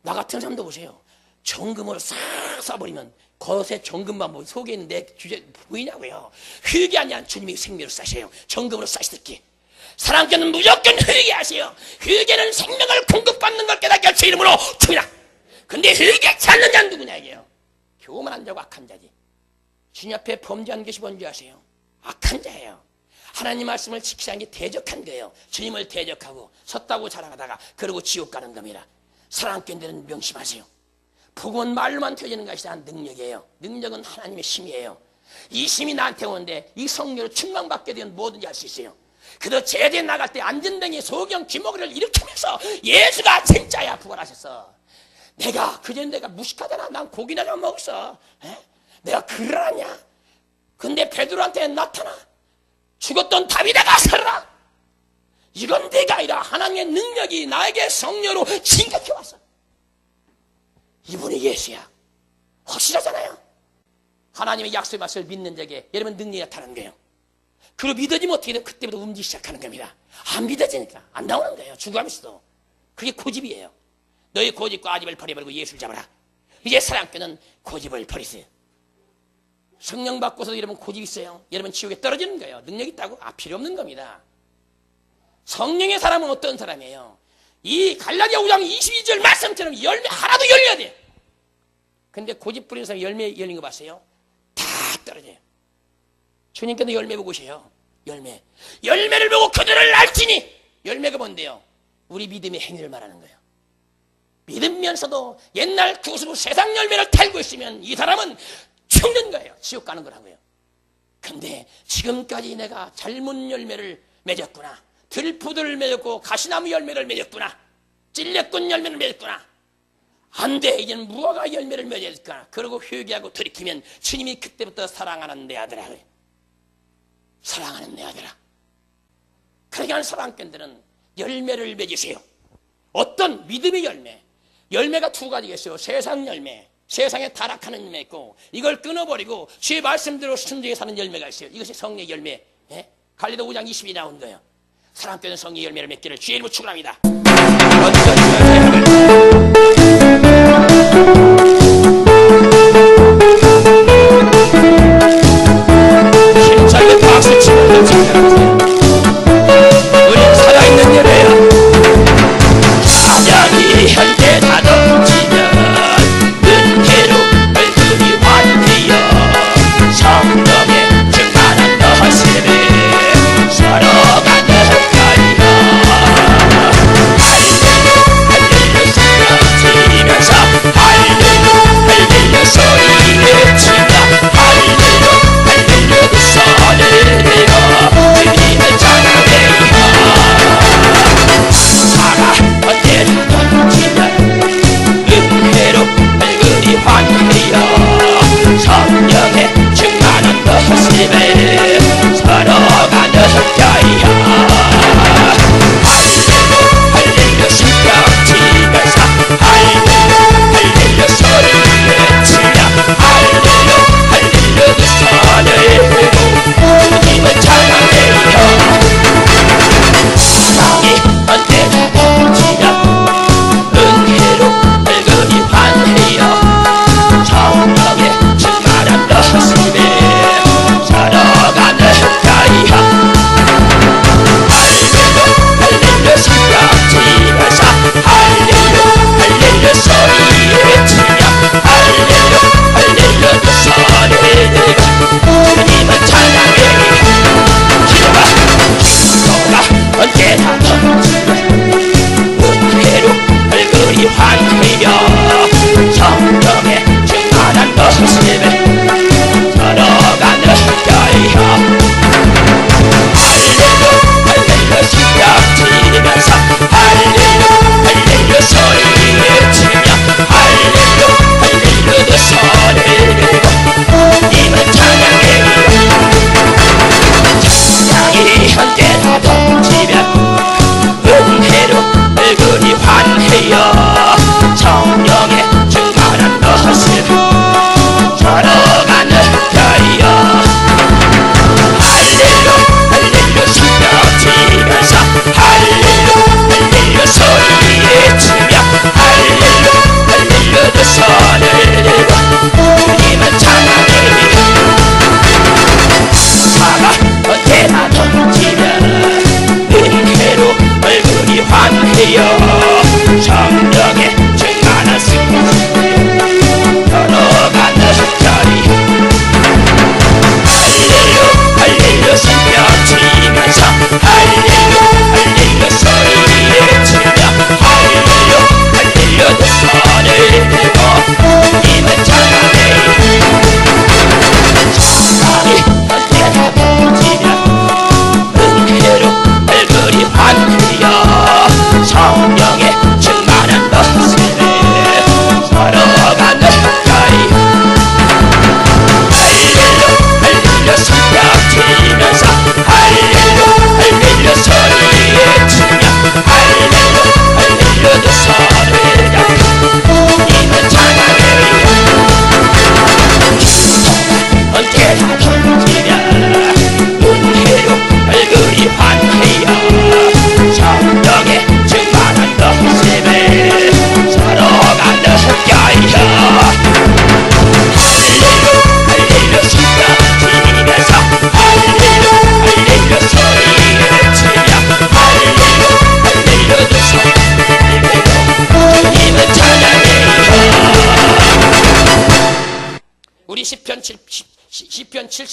나 같은 사람도 보세요. 정금으로 싹 싸버리면 그것에 정금만 보면 속에 있는 내 주제 보이냐고요. 회개하지 않은 주님이 생명을 싸셔요. 정금으로 싸시듯이. 사랑교는 무조건 회개하세요. 회개는 생명을 공급받는 걸 깨닫게 할 주 이름으로 줍니다. 근데 회개치 않는 자는 누구냐 이게요. 교만한 자고 악한 자지. 주님 앞에 범죄한 것이 뭔지 아세요? 악한 자예요. 하나님 말씀을 지키지 않은 게 대적한 거예요. 주님을 대적하고 섰다고 자랑하다가 그러고 지옥 가는 겁니다. 사랑교인들은 명심하세요. 복음은 말로만 되어지는 것이 아니라 능력이에요. 능력은 하나님의 힘이에요. 이 힘이 나한테 오는데 이 성령으로 충만받게 되면 뭐든지 할 수 있어요. 그도 제대 나갈 때 안전뱅이 소경 기목을 일으키면서 예수가 진짜야 부활하셨어. 내가 그전 내가 무식하잖아. 난 고기나 좀 먹었어. 내가 그를 아냐? 근데 베드로한테 나타나 죽었던 다윗아가 살아라. 이건 내가 아니라 하나님의 능력이 나에게 성령으로 진격해 왔어. 이분이 예수야. 확실하잖아요. 하나님의 약속의 말씀을 믿는 자에게 여러분 능력이 나타나는 거예요. 그리고 믿어지면 어떻게 돼요? 그때부터 움직이기 시작하는 겁니다. 안 믿어지니까 안 나오는 거예요. 죽어가면서도. 그게 고집이에요. 너희 고집과 아집을 버려버리고 예수를 잡아라. 이제 사랑교는 고집을 버리세요. 성령 받고서 여러분 고집 있어요. 여러분 지옥에 떨어지는 거예요. 능력 있다고? 필요 없는 겁니다. 성령의 사람은 어떤 사람이에요? 이 갈라디아 5장 22절 말씀처럼 열매 하나도 열려야 돼요. 근데 고집 부리는 사람이 열매 열린 거 봤어요? 다 떨어져요. 주님께도 열매 보고 오세요. 열매를 보고 그들을 알지니. 열매가 뭔데요? 우리 믿음의 행위를 말하는 거예요. 믿으면서도 옛날 구수로 세상 열매를 달고 있으면 이 사람은 죽는 거예요. 지옥 가는 거라고요. 근데 지금까지 내가 잘못 열매를 맺었구나. 들푸들 맺었고 가시나무 열매를 맺었구나. 찔레꽃 열매를 맺었구나. 안 돼. 이제는 무화과 열매를 맺었구나. 그러고 회개하고 돌이키면 주님이 그때부터 사랑하는 내 아들아. 사랑하는 내 아들아. 그러니까 사랑꾼들은 열매를 맺으세요. 어떤 믿음의 열매. 열매가 두 가지가 있어요. 세상 열매. 세상에 타락하는 열매 있고 이걸 끊어버리고 주의 말씀대로 순종해 사는 열매가 있어요. 이것이 성령의 열매. 갈라디아 5장 20이 나온 거예요. 사랑꾼은 성령의 열매를 맺기를 주의 이름으로 축원합니다. 힘차게 박수 치면서 찬양하세요. 우린 살아있는 예배야. 사냥이 현재 다듬지면 은혜로 얼굴이 환희여. 성령의 증가한 너심에 서로가는 하리라. 할렐루야 할렐루야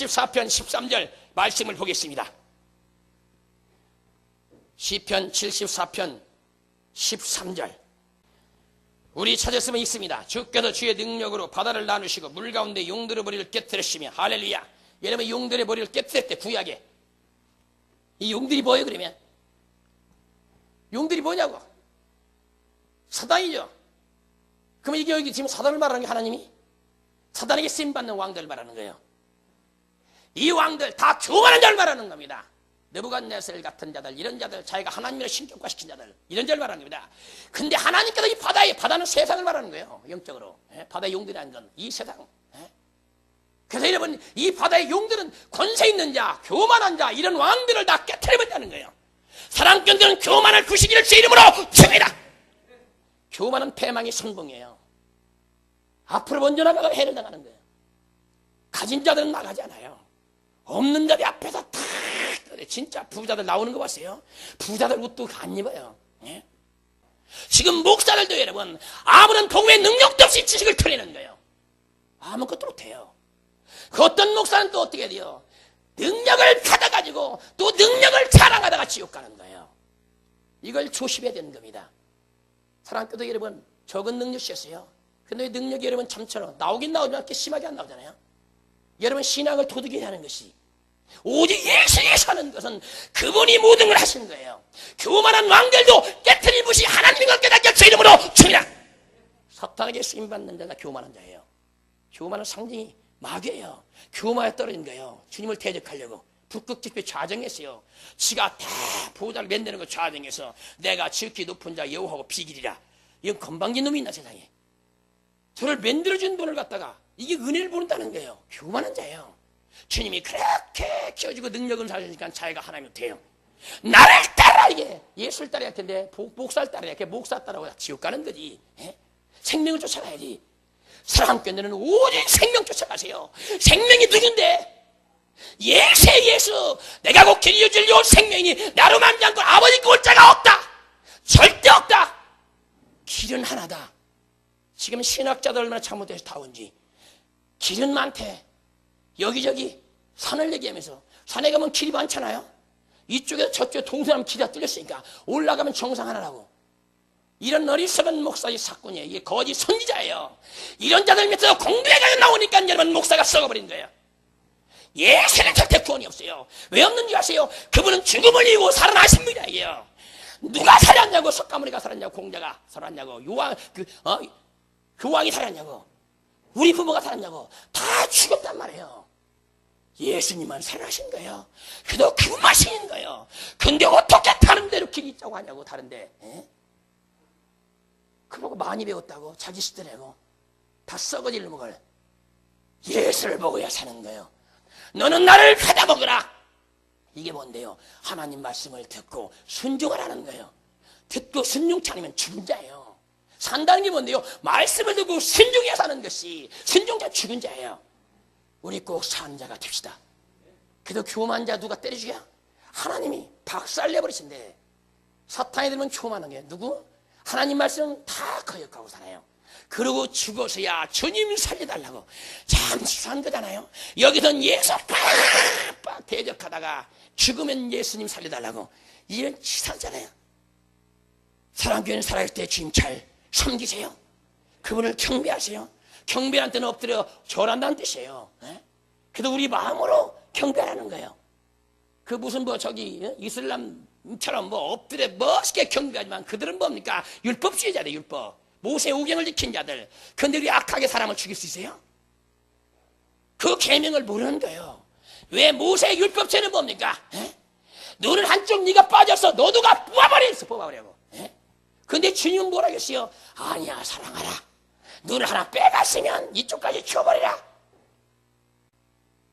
74편 13절 말씀을 보겠습니다. 시편 74편 13절. 우리 찾았으면 있습니다. 주께서 주의 능력으로 바다를 나누시고 물 가운데 용들의 머리를 깨뜨리시며, 할렐루야. 여러분, 용들의 머리를 깨뜨릴 때 구약에 이 용들이 뭐예요? 그러면 용들이 뭐냐고? 사단이죠. 그러면 이게 여기 지금 사단을 말하는 게 하나님이 사단에게 쓰임받는 왕들을 말하는 거예요. 이 왕들 다 교만한 자를 말하는 겁니다. 느부갓네살 같은 자들, 이런 자들, 자기가 하나님을 신격화시킨 자들, 이런 자를 말하는 겁니다. 근데 하나님께서 이 바다는 세상을 말하는 거예요. 영적으로. 바다의 용들이라는 건 이 세상. 그래서 여러분, 이 바다의 용들은 권세 있는 자, 교만한 자, 이런 왕들을 다 깨트려버린다는 거예요. 사랑꾼들은 교만을 부시기를 주 이름으로 정해라. 교만은 패망의 선봉이에요. 앞으로 먼저 나가가 해를 당하는 거예요. 가진 자들은 나가지 않아요. 없는 자들 앞에서 탁, 진짜 부자들 나오는 거 봤어요? 부자들 옷도 안 입어요. 예? 지금 목사들도 여러분, 아무런 복음의 능력도 없이 지식을 털리는 거예요. 아무것도 못해요. 그 어떤 목사는 또 어떻게 돼요? 능력을 받아가지고 또 능력을 자랑하다가 지옥 가는 거예요. 이걸 조심해야 되는 겁니다. 사랑교도 여러분, 적은 능력이었어요. 근데 능력이 여러분 참처럼 나오긴 나오지만 그렇게 심하게 안 나오잖아요. 여러분, 신앙을 도둑이 하는 것이 오직 예수에 사는 것은 그분이 모든 걸 하신 거예요. 교만한 왕들도 깨트린 것이 하나님인 걸 깨닫게 주 이름으로 주니라. 사탄에게 쓰임받는 자가 교만한 자예요. 교만은 상징이 마귀예요. 교만에 떨어진 거예요. 주님을 대적하려고 북극집에 좌정했어요. 지가 다 보호자를 만드는 거 좌정해서 내가 지극히 높은 자 여호와하고 비기리라. 이건 건방진 놈이 있나 세상에. 저를 만들어준 분을 갖다가 이게 은혜를 모른다는 거예요. 교만한 자예요. 주님이 그렇게 키워주고 능력을 사주니까 자기가 하나님이 돼요. 나를 따라 이게 예수를 따라야 할 텐데 목사를 따라야 해. 목사 따라고 지옥 가는 거지. 에? 생명을 쫓아가야지. 사랑교회는 오직 생명 쫓아가세요. 생명이 누군데? 예수. 내가 곧 길이요 진리요 생명이니 나로 말미암지 않고 아버지께 올 자가 없다. 절대 없다. 길은 하나다. 지금 신학자들 얼마나 잘못해서 다 온지. 길은 많대. 여기저기 산을 얘기하면서 산에 가면 길이 많잖아요. 이쪽에서 저쪽에 동서남 길이 다 뚫렸으니까 올라가면 정상 하나라고. 이런 어리석은 목사의 사건이에요. 이게 거짓 선지자예요. 이런 자들 밑에서 공부해가지고 나오니까 여러분 목사가 썩어버린 거예요. 예수는 절대 구원이 없어요. 왜 없는지 아세요? 그분은 죽음을 이기고 살아나신 분이에요. 누가 살았냐고? 석가모니가 살았냐고? 공자가 살았냐고? 교황이 살았냐고? 우리 부모가 살았냐고? 다 죽었단 말이에요. 예수님만 살아나신 거예요. 그도 그분만 신인 거예요. 근데 어떻게 다른 데로 길이 있다고 하냐고? 다른데. 그보고 많이 배웠다고 자기 시대라고 다 썩어질 놈을 예수를 먹어야 사는 거예요. 너는 나를 받아먹으라. 이게 뭔데요? 하나님 말씀을 듣고 순종하라는 거예요. 듣고 순종치 않으면 죽은 자예요. 산다는 게 뭔데요? 말씀을 듣고 순종해야 사는 것이 순종자 죽은 자예요. 우리 꼭 산 자가 됩시다. 그래도 교만한 자 누가 때려주냐? 하나님이 박살내버리신대. 사탄이 들면 교만한 게 누구? 하나님 말씀은 다 거역하고 살아요. 그러고 죽어서야 주님 살려달라고 참 치사한 거잖아요. 여기선 예수 빡빡 대적하다가 죽으면 예수님 살려달라고 이런 치사하잖아요. 사랑교회는 살아갈 때 주님 잘 섬기세요. 그분을 경배하세요. 경배한 때는 엎드려 절한다는 뜻이에요. 그래도 우리 마음으로 경배하는 거예요. 그 무슨 이슬람처럼 엎드려 멋있게 경배하지만 그들은 뭡니까? 율법주의자들, 율법. 모세 오경을 지킨 자들. 그런데 우리 악하게 사람을 죽일 수 있어요? 그 계명을 모르는 거예요. 왜 모세의 율법죄는 뭡니까? 눈을 한쪽 네가 빠져서 너도 가 뽑아버리고. 그런데 주님은 뭐라 했어요? 아니야, 사랑하라. 눈을 하나 빼갔으면 이쪽까지 치워버리라.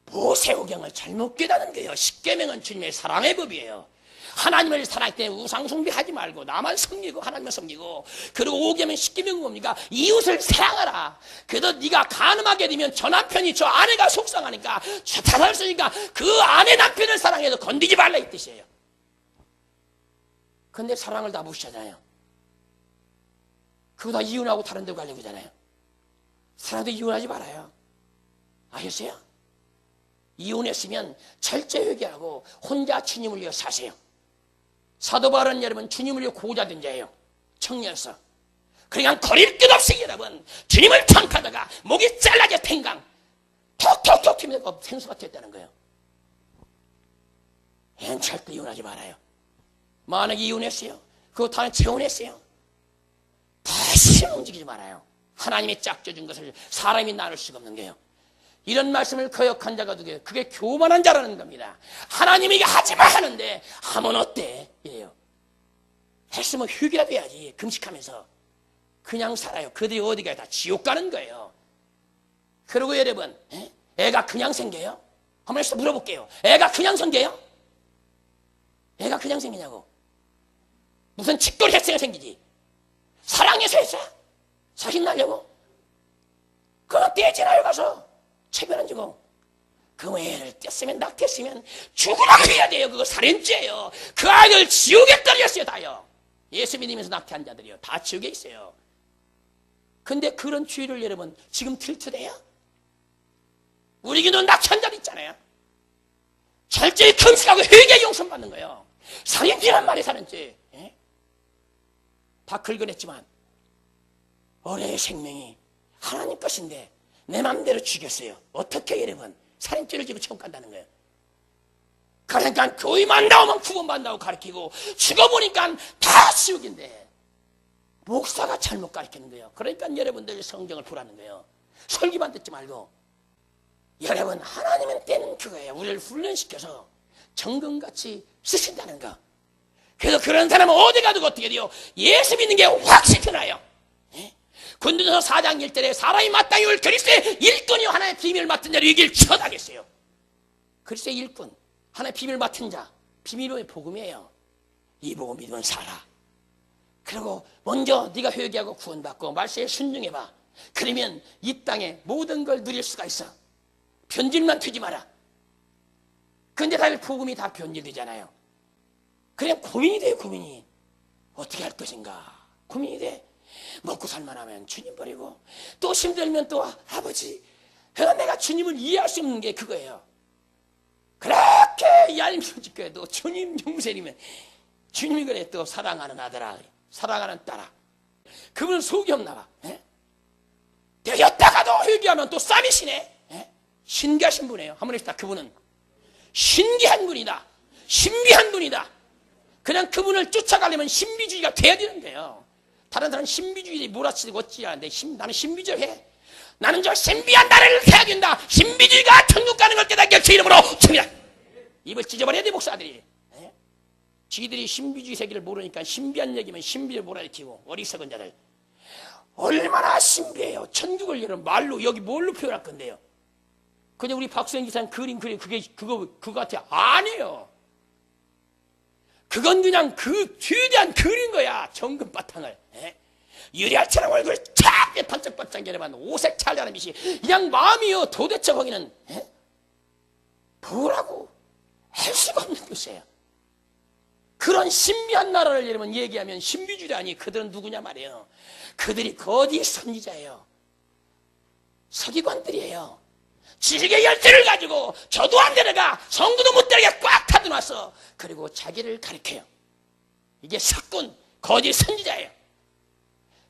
모세오경을 잘못 깨닫는 거예요. 십계명은 주님의 사랑의 법이에요. 하나님을 사랑할 때 우상 숭배하지 말고 나만 섬기고 하나님을 섬기고. 그리고 오계명 십계명은 뭡니까? 이웃을 사랑하라. 그래도 네가 간음하게 되면 저 남편이 저 아내가 속상하니까 자살 쓰니까 그 아내 남편을 사랑해도 건드리지 말라 이 뜻이에요. 근데 사랑을 다 무시하잖아요. 그거 다 이혼하고 다른 데 가려고 하잖아요. 사랑도 이혼하지 말아요. 아셨어요? 이혼했으면 철저히 회개하고 혼자 주님을 위해 사세요. 사도 바울은 여러분 주님을 위해 고자된 자예요. 청년서. 그러니까 거릴 것 없이 여러분 주님을 청하다가 목이 잘라져 팽강 톡톡톡 튀면서 생수가 됐다는 거예요. 엔 절대 이혼하지 말아요. 만약에 이혼했어요. 그거 다음에 재혼했어요. 다시 움직이지 말아요. 하나님이 짝져준 것을 사람이 나눌 수가 없는 거예요. 이런 말씀을 거역한 자가 누구예요? 그게 교만한 자라는 겁니다. 하나님이 하지마 하는데 하면 어때? 이래요. 했으면 휴게라도 해야지. 금식하면서 그냥 살아요. 그들이 어디 가요? 다 지옥 가는 거예요. 그리고 여러분 애가 그냥 생겨요? 한번 물어볼게요. 애가 그냥 생겨요? 애가 그냥 생기냐고. 무슨 짓거리 했어야 생기지. 사랑해서 했어? 자식 낳으려고? 그거 떼지나요 가서 체면은 주고. 그 애를 뗐으면 낙태했으면 죽으라고 해야 돼요. 그거 살인죄예요. 그 아이들 지옥에 떨렸어요. 다요. 예수 믿으면서 낙태한 자들이요. 다 지옥에 있어요. 근데 그런 주의를 여러분 지금 들추대요? 우리 교는 낙태한 자들 있잖아요. 철저히 금식하고 회개 용서 받는 거예요. 살인죄란 말이에요. 살인죄. 다 긁어냈지만 어린의 생명이 하나님 것인데 내 맘대로 죽였어요. 어떻게 여러분 살인죄를 지고 천국 간다는 거예요. 그러니까 교회만 나오면 구원받는다고 가르치고 죽어보니까 다 지옥인데 목사가 잘못 가르치는 거예요. 그러니까 여러분들 성경을 보라는 거예요. 설교만 듣지 말고. 여러분 하나님은 때는 그거예요. 우리를 훈련시켜서 정금같이 쓰신다는 거. 그래서 그런 사람은 어디 가도 어떻게 돼요? 예수 믿는 게 확실히 드러나요. 군도서 4장 1절에 사람이 마땅히 올 그리스도의 일꾼이요 하나의 비밀을 맡은 자를 이길 처하겠어요. 그리스도의 일꾼, 하나의 비밀을 맡은 자, 비밀의 복음이에요. 이 복음 믿으면 살아. 그리고 먼저 네가 회개하고 구원받고 말씀에 순종해봐. 그러면 이 땅에 모든 걸 누릴 수가 있어. 변질만 되지 마라. 근데 다 복음이 다 변질되잖아요. 그냥 고민이 돼요. 고민이 어떻게 할 것인가 고민이 돼. 먹고 살만하면 주님 버리고 또 힘들면 또 아버지. 그러니까 내가 주님을 이해할 수 없는 게 그거예요. 그렇게 얄미워지게도 주님 용서이면 주님이 그래 또 사랑하는 아들아 사랑하는 딸아 그분은 속이 없나 봐. 되었다가도 회개하면 또 쌈이시네. 신기하신 분이에요. 한번 해봅시다. 그분은 신기한 분이다. 신비한 분이다. 그냥 그분을 쫓아가려면 신비주의가 돼야 되는 거예요. 다른 사람은 신비주의에 몰아치고 어찌하는데 나는 신비주의 해. 나는 저 신비한 나라를 해야 된다. 신비주의가 천국 가는 걸 깨닫게 제 이름으로 칩니다. 입을 찢어버려야 돼 목사들이. 지들이 신비주의 세계를 모르니까 신비한 얘기면 신비를 몰아치고 어리석은 자들. 얼마나 신비해요. 천국을 여러분 말로 여기 뭘로 표현할 건데요. 그냥 우리 박수영 기사는 그림 그게 그거 같아. 아니에요. 그건 그냥 그 뒤대한 그린 거야. 정금 바탕을. 유리알처럼 얼굴 쫙 반짝반짝 여러분 오색 찰나는 빛이 그냥 마음이요. 도대체 거기는 뭐라고 할 수가 없는 것이에요. 그런 신비한 나라를 여러분 얘기하면 신비주의라니 그들은 누구냐 말이에요. 그들이 거짓 선지자예요. 서기관들이에요. 지식의 열쇠를 가지고 저도 안 데려가 성도도 못 데려가 꽉 타둬놨어. 그리고 자기를 가리켜요. 이게 석군 거짓 선지자예요.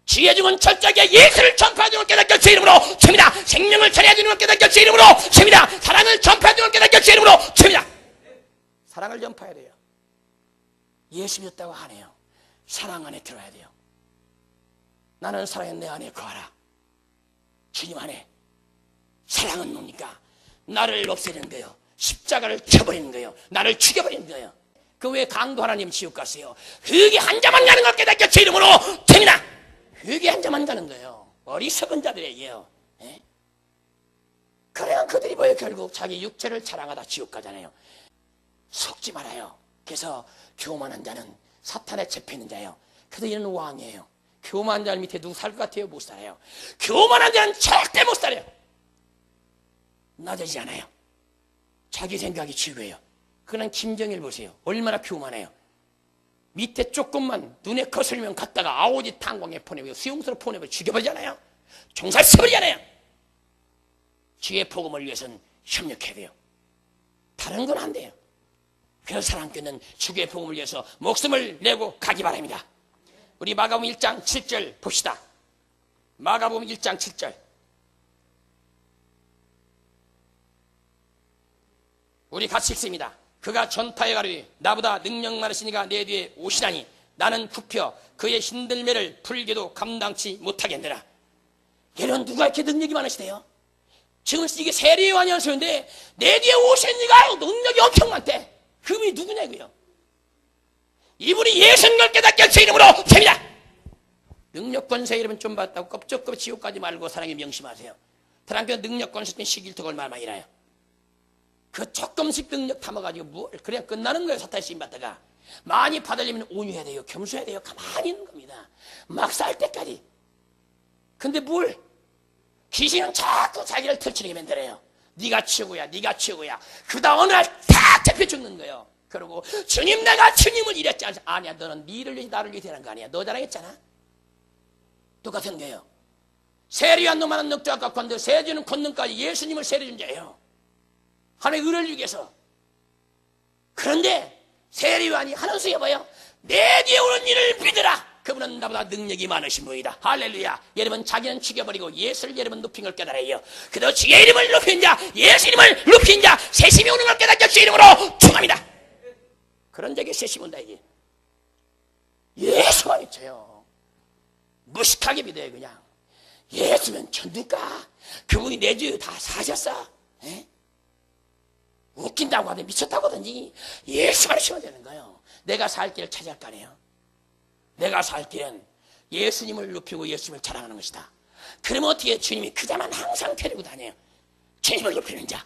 지혜 중은 철저하게 예수를 전파하는 걸 깨닫게 제 이름으로 칩니다. 생명을 전해주는 걸 깨닫게 제 이름으로 칩니다. 사랑을 전파하는 걸 깨닫게 제 이름으로 칩니다. 사랑을 전파해야 돼요. 예수 믿었다고 하네요. 사랑 안에 들어야 돼요. 나는 사랑에 내 안에 거하라. 주님 안에. 사랑은 뭡니까? 나를 없애는 거예요. 십자가를 쳐버리는 거예요. 나를 죽여버리는 거예요. 그 왜 강도 하나님 지옥 갔어요? 회개 한 자만 가는 걸 깨닫게 제 이름으로 됩니다. 회개 한 자만 가는 거예요. 어리석은 자들에게요. 그래야 그들이 뭐예요? 결국 자기 육체를 자랑하다 지옥 가잖아요. 속지 말아요. 그래서 교만한 자는 사탄에 잡혀있는 자예요. 그래서 얘는 왕이에요. 교만한 자 밑에 누구 살 것 같아요? 못 살아요. 교만한 자는 절대 못 살아요. 낮아지지 않아요. 자기 생각이 최고예요. 그냥 김정일 보세요. 얼마나 교만해요. 밑에 조금만 눈에 거슬리면 갔다가 아오지 탄광에 보내고 수용소로 보내고 죽여버리잖아요. 총살 써버리잖아요. 주의 복음을 위해서는 협력해야 돼요. 다른 건 안 돼요. 그래서 사랑교회는 주의 복음을 위해서 목숨을 내고 가기 바랍니다. 우리 마가복음 1장 7절 봅시다. 마가복음 1장 7절. 우리 같이 읽습니다. 그가 전파에 가르되 나보다 능력 많으시니가 내 뒤에 오시나니 나는 굽혀 그의 힘들매를 풀게도 감당치 못하겠느라. 여러분, 누가 이렇게 능력이 많으시대요? 지금 이게 세례요한이 하시는데 내 뒤에 오신 이가 능력이 엄청 많대. 그분이 누구냐고요? 이분이 예수님을 깨닫게 제 이름으로 됩니다. 능력 권세 이름은 좀 받았다고 껍적껍 지옥 가지 말고 사랑에 명심하세요. 사랑교회 능력 권세 때 시길턱 얼마나 많이 나요. 그 조금씩 능력 담아가지고 뭘 그냥 끝나는 거예요. 사탄의 쓰임 받다가. 많이 받으려면 온유해야 돼요. 겸손해야 돼요. 가만히 있는 겁니다. 막 살 때까지. 근데 뭘? 귀신은 자꾸 자기를 털치게 만들어요. 네가 최고야, 네가 최고야. 그러다 어느 날 탁 잡혀 죽는 거예요. 그러고 주님, 내가 주님을 이랬지 않아? 아니야, 너는 니를 위해 나를 위해 되는 거 아니야. 너 자랑했잖아. 똑같은 거예요. 세례요한 놈만한 넉자가 갖고 왔는데 세례주는 권능까지 예수님을 세례준 자예요. 하나님의 의를 주기 위해서. 그런데 세례요한이 하는 수에 봐요. 내 뒤에 오는 이를 믿으라. 그분은 나보다 능력이 많으신 분이다. 할렐루야. 여러분, 자기는 죽여버리고 예수를 여러분 높인 걸 깨달아요. 그래도 주의 이름을 높인 자, 예수 이름을 높인 자, 세심이 오는 걸 깨닫게 주의 이름으로 축합니다. 그런 자에게 세심 온다 이게. 예수만 있어요. 무식하게 믿어요. 그냥 예수면 전두가 그분이 내 주 다 사셨어. 에? 웃긴다고 하든 미쳤다고 하든지 예수만 있으면 되는 거예요. 내가 살 길을 찾아갈 거 아니에요. 내가 살 길은 예수님을 높이고 예수님을 자랑하는 것이다. 그러면 어떻게 주님이 그 자만 항상 데리고 다녀요. 주님을 높이는 자.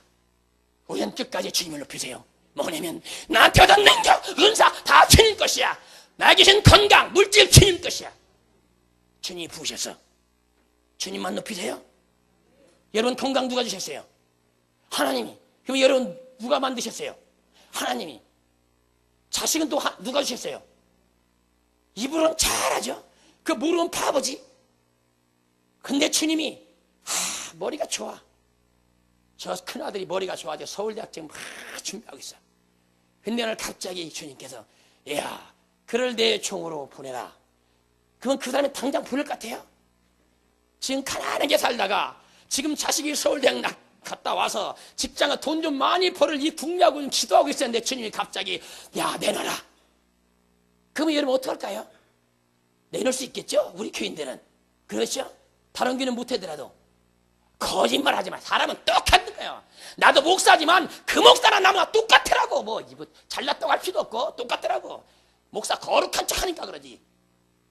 우리는 끝까지 주님을 높이세요. 뭐냐면 나한테 얻은 능력, 은사 다 주님 것이야. 나에게 주신 건강, 물질 주님 것이야. 주님이 부으셔서 주님만 높이세요. 여러분, 건강 누가 주셨어요? 하나님이. 그럼 여러분 누가 만드셨어요? 하나님이. 자식은 또 누가 주셨어요? 이분은 잘하죠. 그 모르면 바보지. 근데 주님이 머리가 좋아. 저 큰아들이 머리가 좋아져 서울대학 지금 막 준비하고 있어. 근데 오늘 갑자기 주님께서 야, 그를 내 종으로 보내라. 그러면 그 사람이 당장 보낼 것 같아요? 지금 가난하게 살다가 지금 자식이 서울대학 갔다 와서 직장에 돈 좀 많이 벌을 이 궁리하고 좀 기도하고 있었는데 주님이 갑자기 야, 내놔라. 그러면 여러분 어떡할까요? 내놓을 수 있겠죠? 우리 교인들은. 그렇죠? 다른 교인은 못하더라도. 거짓말 하지 마. 사람은 똑같은 거예요. 나도 목사지만 그 목사나 나무가 똑같더라고. 뭐 잘났다고 할 필요 없고 똑같더라고. 목사 거룩한 척 하니까 그러지.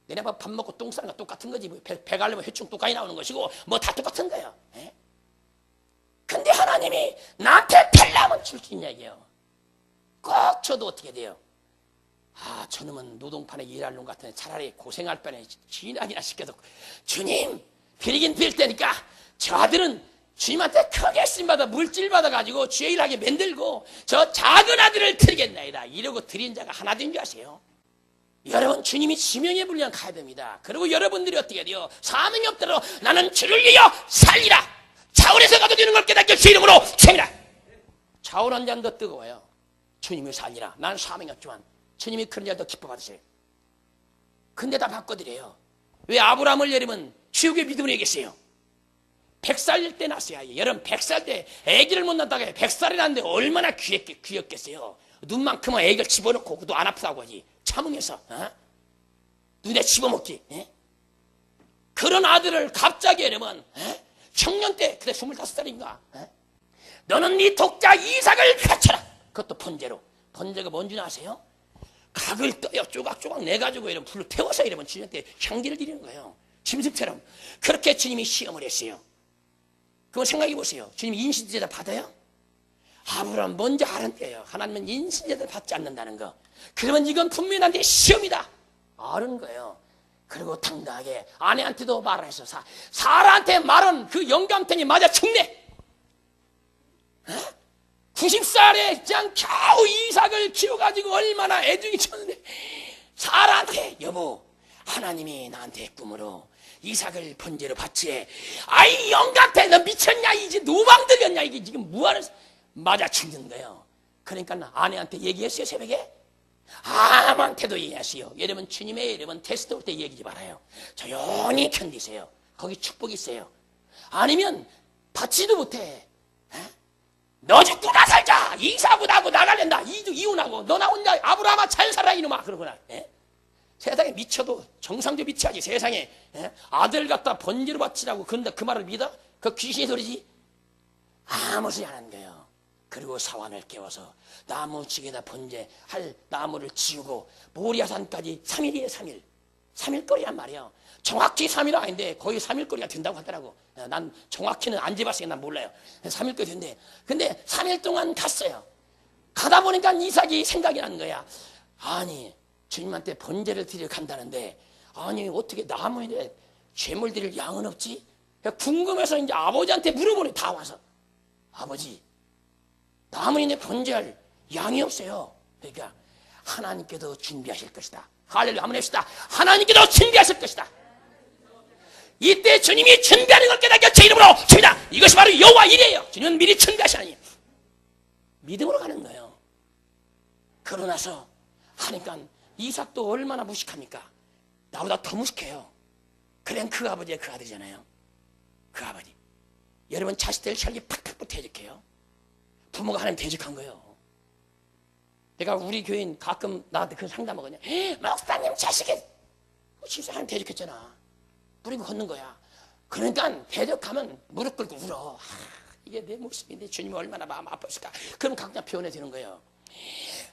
내내 밥 먹고 똥 싸는 거 똑같은 거지. 배 가려면 회충 똑같이 나오는 것이고 뭐 다 똑같은 거예요. 에? 근데 하나님이 나한테 달라면 줄 수 있냐 이게요. 꼭 줘도 어떻게 돼요? 저놈은 노동판에 일할 놈 같은데 차라리 고생할 바에 진학이나 시켜서 주님 빌긴 빌 테니까 저 아들은 주님한테 크게 쓰임받아 물질 받아가지고 주의 일하게 만들고 저 작은 아들을 드리겠나이다. 이러고 드린 자가 하나 된 줄 아세요? 여러분, 주님이 지명에 불리면 가야 됩니다. 그리고 여러분들이 어떻게 돼요? 사명이 없더라도 나는 주를 위하여 살리라. 차원에서 가도 되는 걸 깨닫게 주 이름으로 칩니다. 차원 한 잔 더 뜨거워요. 주님을 살리라. 나는 사명이 없지만 주님이 그런 자를 더 기뻐 받으세요. 근데 다 바꿔드려요. 왜 아브라함을 여러분 지옥의 믿음을 얘기했어요? 100살 때 낳았어요. 여러분 100살 때 아기를 못 낳다가 100살이 낳는데 얼마나 귀엽겠어요. 눈만큼은 아기를 집어넣고 그도 안 아프다고 하지. 참으면서 눈에 집어먹지. 그런 아들을 갑자기 여러분 청년 때 그때 25살인가 너는 네 독자 이삭을 바쳐라. 그것도 번제로. 번제가 뭔지 아세요? 각을 떠요. 조각조각 내가지고 이런 불을 태워서 이러면 주님한테 향기를 드리는 거예요. 짐승처럼. 그렇게 주님이 시험을 했어요. 그거 생각해 보세요. 주님이 인신제사 받아요? 아브라함 먼저 알았대요. 하나님은 인신제사를 받지 않는다는 거. 그러면 이건 분명히 나한테 시험이다. 아는 거예요. 그리고 당당하게 아내한테도 말을 해서 사라한테 말은 그 영감탱이 맞아 죽네. 90살에 그냥 겨우 이삭을 키워가지고 얼마나 애중이 쳤는데 사라한테 여보 하나님이 나한테 꿈으로 이삭을 번제로 바치래. 아이 영감탱이 너 미쳤냐 이제 노방들이었냐 이게 지금 뭐하는 맞아 죽는 거예요. 그러니까 아내한테 얘기했어요, 새벽에? 아무한테도 얘기하세요. 여러분, 주님의 여러분 테스트 올 때 얘기하지 말아요. 조용히 견디세요. 거기 축복이 있어요. 아니면 받지도 못해. 너 죽고 나 살자. 이사하고 나하고 나갈랜다. 이혼하고 너 나 혼자 아브라함아 잘 살아 이놈아. 그러구나. 세상에 미쳐도 정상적으로 미쳐야지. 세상에 아들 갖다 번제로 바치라고 그런다. 그 말을 믿어? 그 귀신의 소리지. 아무 소리 안 하는 거예요. 그리고 사환을 깨워서 나무치게다 번제할 나무를 지우고 모리아산까지 3일이에요. 3일. 3일거리란 말이에요. 정확히 3일 아닌데 거의 3일거리가 된다고 하더라고. 난 정확히는 안 재봤으니까 난 몰라요. 3일거리 된대. 근데 3일 동안 갔어요. 가다 보니까 이삭이 생각이 나는 거야. 아니 주님한테 번제를 드리러 간다는데 아니 어떻게 나무에 죄물 드릴 양은 없지? 궁금해서 이제 아버지한테 물어보니 다 와서 아버지 나무에 번제할 양이 없어요. 그러니까 하나님께도 준비하실 것이다. 할렐루야 한번 해봅시다. 하나님께도 준비하실 것이다. 이때 주님이 준비하는 걸 깨닫게 제 이름으로 줍니다. 이것이 바로 여호와 일이에요. 주님은 미리 준비하시나니 믿음으로 가는 거예요. 그러고 나서 하니까 이삭도 얼마나 무식합니까? 나보다 더 무식해요. 그냥 그 아버지의 그 아들이잖아요. 그 아버지. 여러분 자식들 살기 팍팍 대적해요. 부모가 하나님 대적한 거예요. 내가 우리 교인 가끔 나한테 그런 상담하거든요. 목사님 자식이 진짜 하나님 대적했잖아. 뿌리고 걷는 거야. 그러니까 대적하면 무릎 꿇고 울어. 이게 내 모습인데 주님이 얼마나 마음 아팠을까. 그럼 각자 표현해 주는 거예요.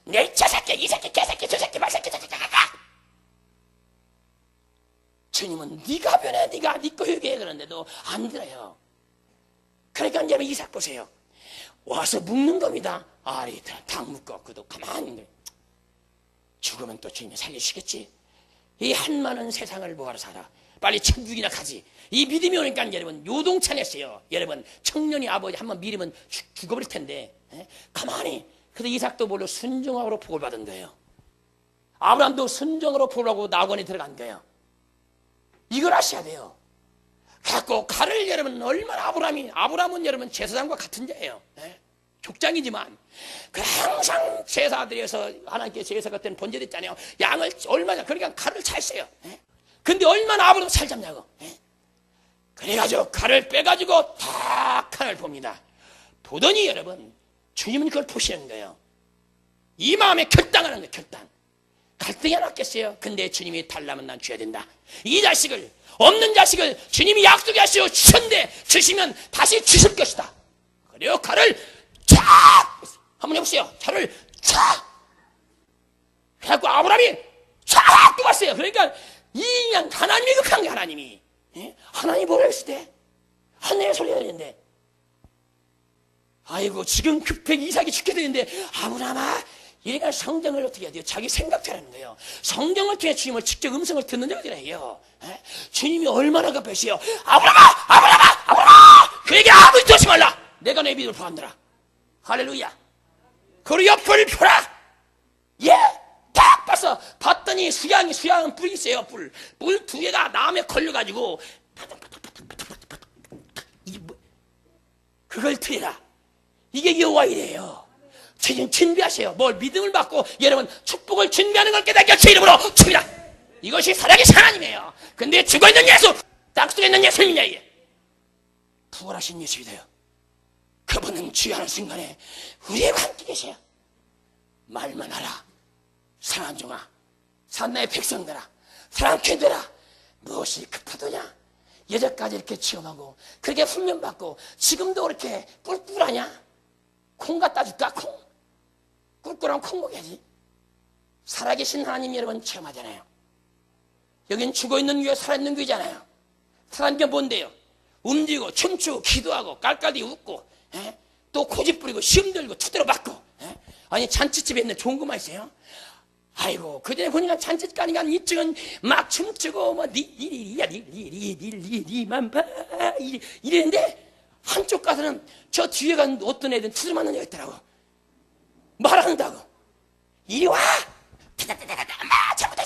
내 저 새끼, 이 새끼, 개 새끼, 저 새끼, 말 새끼, 저 새끼. 주님은 네가 변해, 네가 네 거 회개해 그러는데도 안 들어요. 그러니까 이제 이삭 보세요. 와서 묵는 겁니다. 아리 당 묶어 그도 가만히 있는 거예요. 죽으면 또 주님이 살리시겠지. 이 한많은 세상을 뭐하러 살아. 빨리 천국이나 가지. 이 믿음이 오니까 여러분 요동찬했어요. 여러분 청년이 아버지 한번 믿으면 죽어버릴 텐데 가만히. 그래서 이삭도 몰라 순종하고 복을 받은 거예요. 아브라함도 순종으로 복을 하고 낙원에 들어간 거예요. 이걸 아셔야 돼요. 갖고 칼을 여러분 얼마나 아브라함은 여러분 제사장과 같은 자예요. 족장이지만 그 항상 제사드려서 하나님께 제사 같은 번제됐잖아요. 양을 얼마나 그러니까 칼을 잘 써요. 근데 얼마나 아브라함 살 잡냐고. 그래가지고 칼을 빼가지고 다 칼을 봅니다. 보더니 여러분 주님은 그걸 보시는 거예요. 이 마음에 결단하는 거예요. 결단. 갈등이 하나 없겠어요. 근데 주님이 달라면 난 줘야 된다. 이 자식을 없는 자식을 주님이 약속하시고 주셨는데 주시면 다시 주실 것이다. 그래요. 칼을 쫙 한번 해보세요. 칼을 쫙 해갖고 아브라함이 쫙 뽑았어요. 그러니까 이 하나님이 극한 게 하나님이 하나님이 뭐라 했을 때 하늘의 소리가 들리는데 아이고 지금 급하게 이삭이 죽게 되는데 아브라함아 이러니까 성경을 어떻게 해야 돼요? 자기 생각대로 하는 거예요. 성경을 통해 주님을 직접 음성을 듣는 자가 되라 해요. 주님이 얼마나 급하세요. 아브라함아 그에게 아무 짓도 하지 말라. 내가 내 믿음을 보한다라. 할렐루야. 그리고 옆을 펴라. 딱 봐서 봤더니 수양은 뿔이 있어요. 뿔 두 개가 나무에 걸려가지고 그걸 틀리라. 이게 여호와이래요. 주님 준비하세요. 뭘 믿음을 받고 여러분 축복을 준비하는 걸 깨닫게 제 이름으로 줍니다. 이것이 살아계신 하나님이에요. 근데 죽어있는 예수, 땅속에 있는 예수님이냐 이게. 부활하신 예수이래요. 그분은 주의하는 순간에 우리와 함께 계세요. 말만 하라. 상한 종아, 산나의 백성들아, 사랑케 되라. 무엇이 급하더냐. 여태까지 이렇게 체험하고 그렇게 훈련받고 지금도 그렇게 뿔뿔하냐. 콩 갖다 줄까? 콩. 꿀꿀한 콩 먹여야지. 살아계신 하나님 여러분 체험하잖아요. 여긴 죽어있는 교회 살아있는 교회잖아요. 살아있는 게 뭔데요? 움직이고 춤추고 기도하고 깔깔이 웃고 또 고집 부리고 시험 들고 투대로 맞고 아니 잔치집에 있는 좋은 것만 있어요. 아이고 그전에 보니까 잔치집 가니까 이쪽은 막 춤추고 뭐 니만 봐 이랬는데 한쪽 가서는 저 뒤에 간 어떤 애들은 투들 맞는 애가 있더라고. 말한다고 이리 와 막 잘못해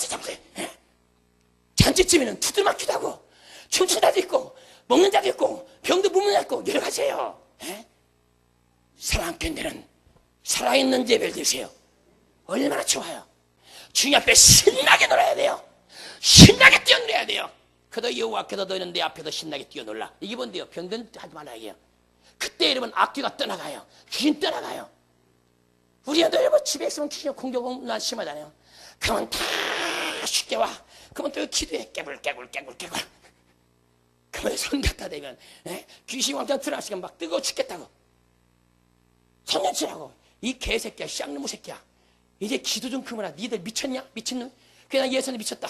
잔치집에는 투들 맞기도 하고 춤추는 자도 있고 먹는 자도 있고 병도 묻는 자도 있고 여러 가지예요. 사랑하는 데는 살아있는 예배를 드세요. 얼마나 좋아요. 주님 앞에 신나게 놀아야 돼요. 신나게 뛰어놀아야 돼요. 그도 여호와께서 너희는 내 앞에서 신나게 뛰어놀라. 이게 뭔데요? 병든 하지 말라 이게요. 그때 여러분 악귀가 떠나가요. 귀신 떠나가요. 우리가 여러분 집에 있으면 귀신 공격은 난 심하잖아요. 그러면 다 쉽게 와. 그러면 또 기도해. 깨굴. 그러면 손 갖다 대면 귀신 왕창 들어가시면 막 뜨거워 죽겠다고. 손년치라고. 이 개새끼야, 쌍놈의 새끼야. 이제 기도 좀 그만하라. 니들 미쳤냐? 미친놈? 그냥 예선이 미쳤다.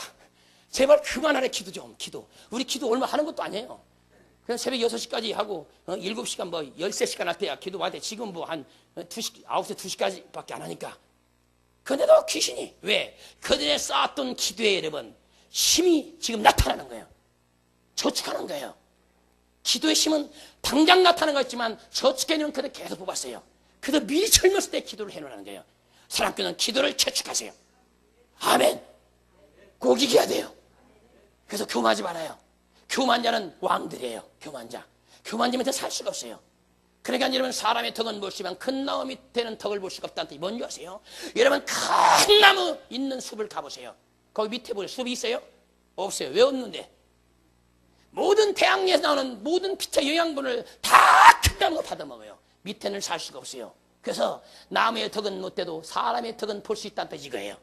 제발 그만하래. 기도 좀. 기도. 우리 기도 얼마 하는 것도 아니에요. 그냥 새벽 6시까지 하고 7시간 뭐 13시간 할 때야 기도 와야 돼. 지금 뭐 한 2시, 9시, 2시까지 밖에 안 하니까. 근데도 귀신이 왜? 그들의 쌓았던 기도에 여러분 힘이 지금 나타나는 거예요. 저축하는 거예요. 기도의 힘은 당장 나타나는 거 있지만 저축해놓은 그들 계속 뽑았어요. 그들 미리 젊었을 때 기도를 해놓으라는 거예요. 사람들은 기도를 저축하세요. 아멘. 꼭 이겨야 돼요. 그래서 교만하지 말아요. 교만자는 왕들이에요. 교만자. 교만자면 살 수가 없어요. 그러니까 여러분 사람의 덕은 무엇이지만 큰 나무 밑에는 덕을 볼 수가 없다는 뜻이 뭔지 아세요? 여러분 큰 나무 있는 숲을 가보세요. 거기 밑에 보세요. 숲이 있어요? 없어요. 왜 없는데? 모든 태양에서 나오는 모든 빛의 영양분을 다 큰 나무가 받아먹어요. 밑에는 살 수가 없어요. 그래서 나무의 덕은 못 돼도 사람의 덕은 볼 수 있다는 뜻이 이거예요.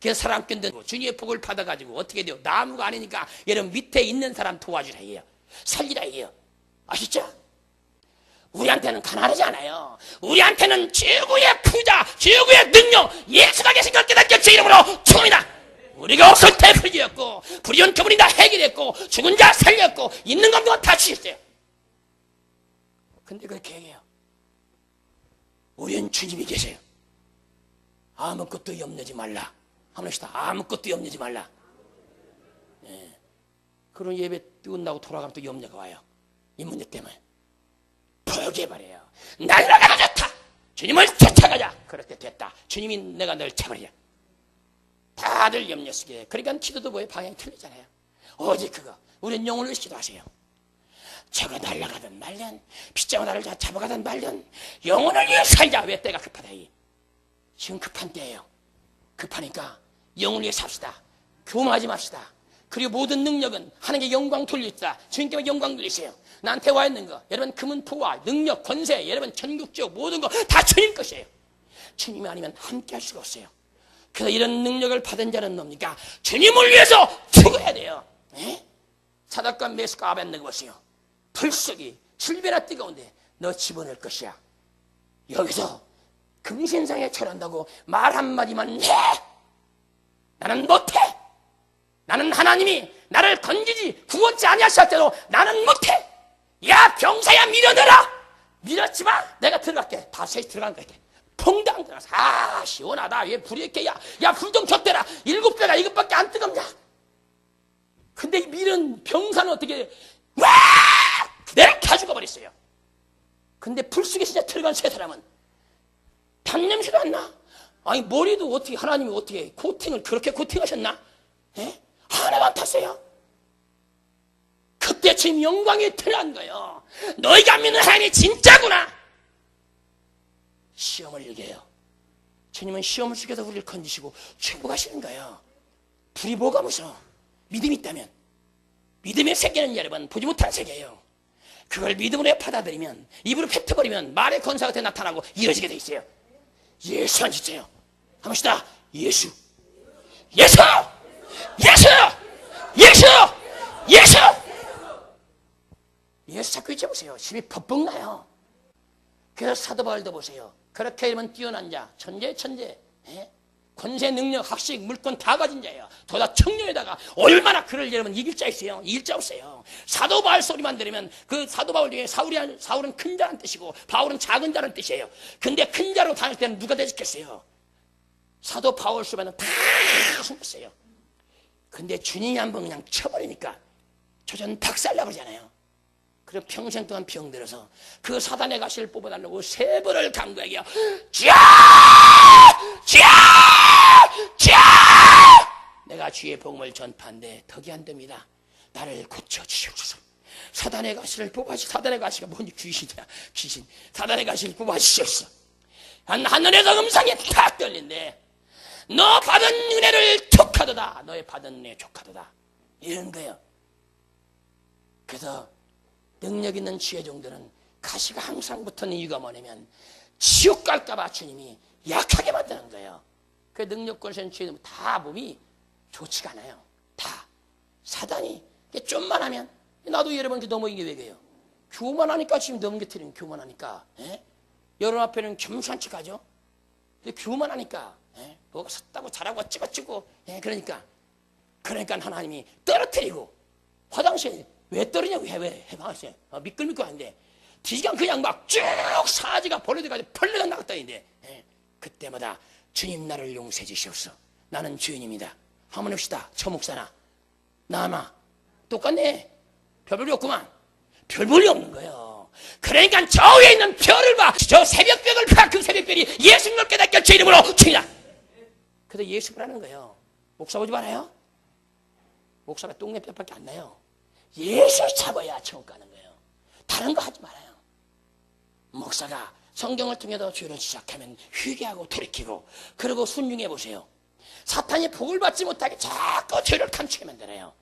그래서 사람 끈든 주님의 복을 받아가지고 어떻게 돼요? 나무가 아니니까 여러분 밑에 있는 사람 도와주라 해요. 살리라 해요. 아시죠? 우리한테는 가난하지 않아요. 우리한테는 최고의 부자, 최고의 능력, 예수가 계신 걸 깨닫게 제 이름으로 축원이다. 우리가 없을 때 불이었고 불이온 그분이 다 해결했고 죽은 자 살렸고 있는 것도 다 주셨어요. 근데 그렇게 얘기해요. 우리는 주님이 계세요. 아무것도 염려지 말라. 한번 합시다. 아무것도 염려지 말라. 그런 예배 끝나고 돌아가면 또 염려가 와요. 이 문제 때문에. 포기해버려요. 날아가도 좋다. 주님을 쫓아가자. 그럴 때 됐다. 주님이 내가 널 잡으리라. 다들 염려 쓰게. 그러니까 기도도 뭐예요? 방향이 틀리잖아요. 오직 그거. 우리는 영혼을 위해서 기도하세요. 저거 날아가든 말든 빗장어 나를 잡아가든 말든 영혼을 위해 살자. 왜? 때가 급하다. 지금 급한 때예요. 급하니까 영혼을 위해 삽시다. 교만하지 맙시다. 그리고 모든 능력은 하나님께 영광 돌리시다. 주님께 영광 돌리세요. 나한테 와 있는 거 여러분 금은 부와 능력 권세 여러분 전국적 모든 거 다 주님 것이에요. 주님이 아니면 함께 할 수가 없어요. 그래서 이런 능력을 받은 자는 뭡니까? 주님을 위해서 죽어야 돼요. 사닥과 메스가 아벤느고 보세요. 불속이 질배나 뜨거운데 너 집어넣을 것이야. 여기서 금신상에 절한다고 말 한마디만 해. 나는 못해. 나는 하나님이 나를 건지지 구원치 아니하실 때도 나는 못해. 야 병사야 밀어넣어라. 밀었지만 내가 들어갈게. 다 셋이 들어간 거야. 퐁당 들어가서 아 시원하다. 왜 불이 이렇게 야 불 좀 줬대라. 7배가 이것밖에 안 뜨겁냐. 근데 이 밀은 병사는 어떻게 와 그대로 다 죽어버렸어요. 근데 불 속에 진짜 들어간 세 사람은 단냄새도 안 나. 아니 머리도 어떻게 하나님이 어떻게 코팅을 그렇게 코팅하셨나? 하나만 탔어요. 그때 지금 영광이 드러난 거예요. 너희가 믿는 하나님이 진짜구나. 시험을 이겨요. 주님은 시험을 속에서 우리를 건지시고 축복하시는 거예요. 불이 뭐가 무서워? 믿음이 있다면. 믿음의 세계는 여러분 보지 못한 세계예요. 그걸 믿음으로 받아들이면 입으로 뱉어버리면 말의 권세가 돼 나타나고 이루어지게 돼 있어요. 예수 안 진짜요. 합시다. 예수 예수 예수 예수 예수 예수 자꾸 잊어보세요. 심히 벅벅 나요. 그래서 사도 바울도 보세요. 그렇게 이러면 뛰어난 자 천재 권세 능력 학식 물권 다 가진 자예요. 더다 청년에다가 얼마나 그를 여러분 이길 자 있어요? 이길 자 없어요. 사도 바울 소리만 들으면 그 사도 바울 중에 사울은 큰 자란 뜻이고 바울은 작은 자란 뜻이에요. 근데 큰 자로 다닐 때는 누가 대적했어요? 사도 바울 수반은 다 숨었어요. 근데 주님이 한번 그냥 쳐버리니까 조전 박살나버리잖아요. 그리고 평생 동안 병들어서 그 사단의 가시를 뽑아달라고 3번을 간거예요. 내가 주의 복음을 전파한데 덕이 안 됩니다. 나를 고쳐주시옵소서. 사단의 가시를 뽑아주시옵소서. 사단의 가시가 뭔지 귀신이야. 귀신. 사단의 가시를 뽑아주시옵소서. 하늘에서 음성이 탁 들린대. 너 받은 은혜를 족하도다. 너의 받은 은혜 족하도다. 이런 거예요. 그래서 능력 있는 지혜종들은 가시가 항상 붙는 이유가 뭐냐면 지옥 갈까봐 주님이 약하게 만드는 거예요. 그 능력권 센 지혜종들 다 몸이 좋지가 않아요. 다 사단이 좀만 하면, 나도 여러 번 넘어진 게 왜 그래요? 교만하니까 지금 넘겨뜨리는, 교만하니까. 여러분 앞에는 겸손치 가죠. 교만하니까 뭐가 섰다고 잘하고 어찌고 그러니까 하나님이 떨어뜨리고, 화장실 왜 떨어지냐고 왜 해봐세요. 미끌미끌 하는데 뒤지간 그냥 막 쭉 사지가 벌어져가지고 펄레가 나갔다는데 그때마다 주님 나를 용서해 주시옵소서. 나는 주인입니다. 한번 합시다. 저 목사나 나나 똑같네. 별 볼이 없구만. 별 볼이 없는 거예요. 그러니까 저 위에 있는 별을 봐. 저 새벽별을 봐. 그 새벽별이 예수님을 깨닫게 제 이름으로 주이다. 그래서 예수를 하는 거예요. 목사 보지 말아요. 목사가 똥내뼈밖에 안 나요. 예수 잡아야 천국 가는 거예요. 다른 거 하지 말아요. 목사가 성경을 통해서 죄를 시작하면 회개하고 돌이키고, 그리고 순종해 보세요. 사탄이 복을 받지 못하게 자꾸 죄를 감추게 만들어요.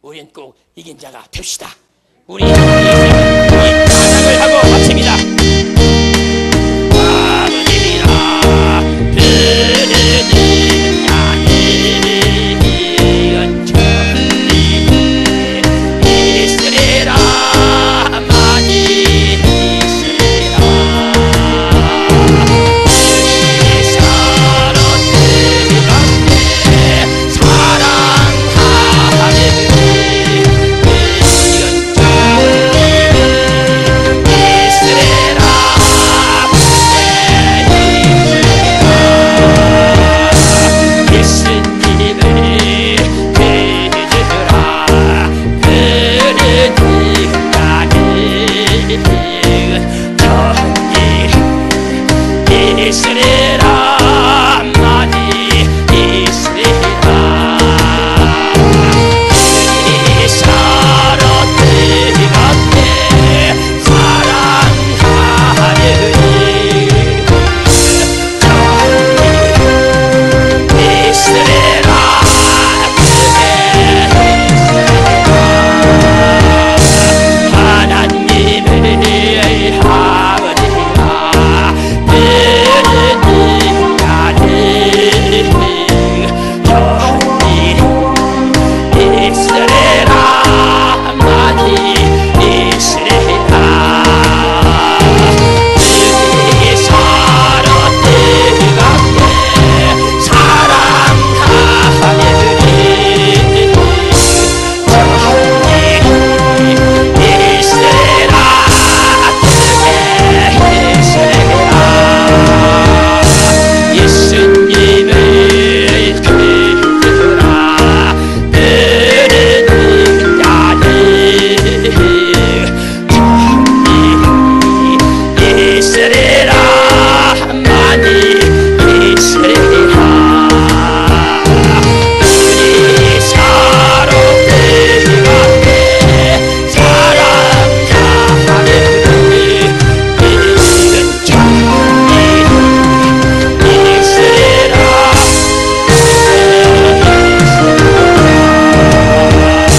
우리는 꼭 이긴 자가 됩시다. 우리 찬양을 하고